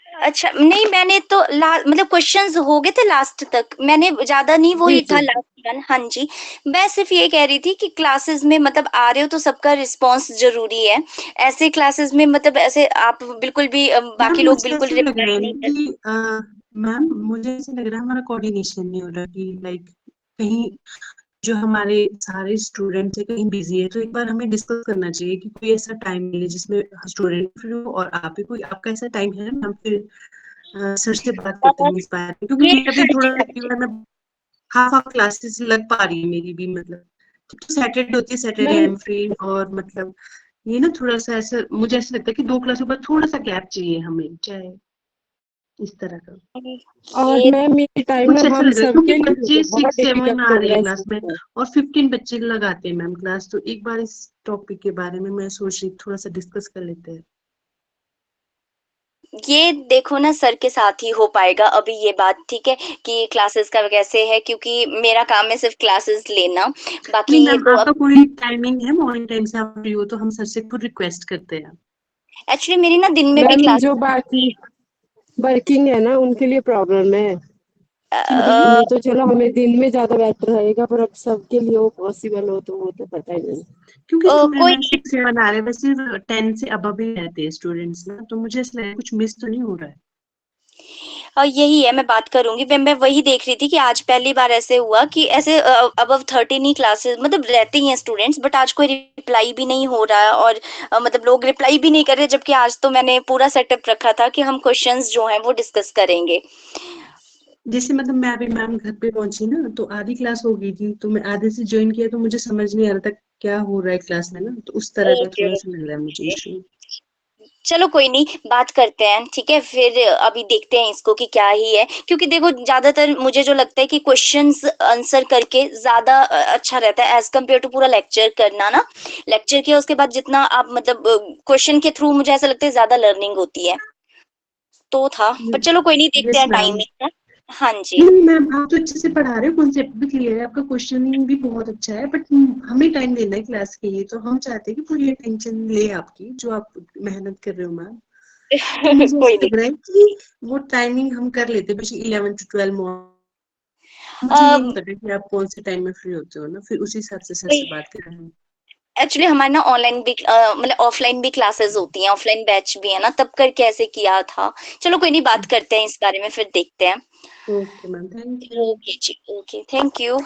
अच्छा, नहीं मैंने तो मतलब क्वेश्चंस हो गए थे लास्ट तक, मैंने ज्यादा नहीं, वो जी ही था जी। Last one. हाँ जी, मैं सिर्फ ये कह रही थी कि क्लासेस में मतलब आ रहे हो तो सबका रिस्पांस जरूरी है। ऐसे क्लासेस में मतलब ऐसे आप बिल्कुल भी मैम बाकी लोग मुझे बिल्कुल ऐसे लग रहा रिप्लाई है नहीं कर। कि मैम मुझे ऐसे लग रहा है हमारा कोऑर्डिनेशन नहीं हो रहा, कि लाइक कहीं जो हमारे सारे स्टूडेंट्स है कहीं बिजी है, तो एक बार हमें डिस्कस करना चाहिए कि कोई ऐसा टाइम मिले जिसमें स्टूडेंट फ्री हो और आप भी, कोई आपका ऐसा टाइम है हम फिर सर से बात करते हैं इस बारे में, क्योंकि ये मेरा भी हाँ जी, थोड़ा हाँ कई जी। बार मैं हाफ क्लासेस लग पा रही है मेरी भी, मतलब तो सैटरडे होती है, Saturday I ma'am am free, और मतलब ये ना थोड़ा सा ऐसा मुझे ऐसा लगता है कि 2 क्लासों पर थोड़ा सा गैप चाहिए हमें, चाहे इस तरह का और ये मैम ये टाइम ना कुछ ऐसा हम लग रहा है, क्योंकि सबके लिए बच्चे बहुत 6-7 डिफिकल्ट आ हो रहे रहा हैं है क्लास में सबको। और 15 बच्चे लगाते हैं मैम क्लास, तो एक बार इस टॉपिक के बारे में मैं सोच रही थोड़ा सा डिस्कस कर लेते हैं। ये देखो ना, सर के साथ ही हो पाएगा अभी ये बात, ठीक है, कि क्लासेस का कैसे है, क्योंकि मेरा काम है सिर्फ क्लासेस लेना, बाकी नहीं ये मैम, तो आपका अब कोई टाइमिंग है मॉर्निंग टाइम से आप फ्री हो तो हम सर से खुद रिक्वेस्ट करते हैं। एक्चुअली मेरी ना दिन में भी मैम क्लास जो बाकी वर्किंग है ना उनके लिए प्रॉब्लम है, किनके लिए? नहीं तो चलो हमें दिन में ज्यादा बेटर रहेगा, पर अब सबके लिए वो पॉसिबल हो तो वो तो पता ही नहीं। क्योंकि स्टूडेंट कोई मैम 6-7 आ रहे हैं, बस सिर्फ 10 से अबव ही रहते हैं स्टूडेंट्स ना, तो मुझे ऐसा लग रहा है कुछ मिस तो नहीं हो रहा है। यही है, मैं बात करूंगी। मैं वही देख रही थी कि आज पहली बार ऐसे हुआ कि ऐसे अबव 13 ही क्लासेस मतलब रहते ही हैं स्टूडेंट्स, बट आज कोई रिप्लाई भी नहीं हो रहा है, और मतलब लोग रिप्लाई भी नहीं कर रहे, जबकि आज तो मैंने पूरा सेटअप रखा था कि हम क्वेश्चंस जो हैं वो डिस्कस करेंगे। जैसे मतलब मैं अभी मैम घर पे पहुंची ना, तो आधी क्लास हो गई थी, तो मैं आधे से ज्वाइन किया, तो मुझे समझ नहीं आ रहा था क्या हो रहा है क्लास में ना, तो उस तरह का ओके थोड़ा सा लग रहा है मुझे ओके, इशू। चलो कोई नहीं, बात करते हैं, ठीक है, फिर अभी देखते हैं इसको कि क्या ही है, क्योंकि देखो ज्यादातर मुझे जो लगता है कि क्वेश्चंस आंसर करके ज्यादा अच्छा रहता है एज कम्पेयर टू पूरा लेक्चर करना ना। लेक्चर किया उसके बाद जितना आप मतलब क्वेश्चन के थ्रू, मुझे ऐसा लगता है ज्यादा लर्निंग होती है, तो था, पर चलो कोई नहीं, देखते यस हैं मैम। टाइमिंग का। हाँ जी। नहीं मैम, आप तो अच्छे से पढ़ा रहे हो, कॉन्सेप्ट भी क्लियर है, आपका क्वेश्चनिंग भी बहुत अच्छा है, बट हमें टाइम देना है क्लास के लिए, तो हम चाहते हैं कि पूरी अटेंशन ले आपकी, जो आप मेहनत कर रहे हो मैम। तो मुझे कोई ऐसा नहीं। लग रहा है कि वो टाइमिंग हम कर लेते हैं, 11 to 12 मुझे ये नहीं पता कि आप कौन से टाइम में फ्री होते हो ना, फिर उसी हिसाब से सर से बात करेंगे। एक्चुअली हमारे ना ऑनलाइन भी मतलब ऑफलाइन भी क्लासेस होती हैं, ऑफलाइन बैच भी है ना, तब करके ऐसे किया था। चलो कोई नहीं, बात करते हैं इस बारे में, फिर देखते हैं। Okay ma'am, thank you. Okay जी, ओके, थैंक यू।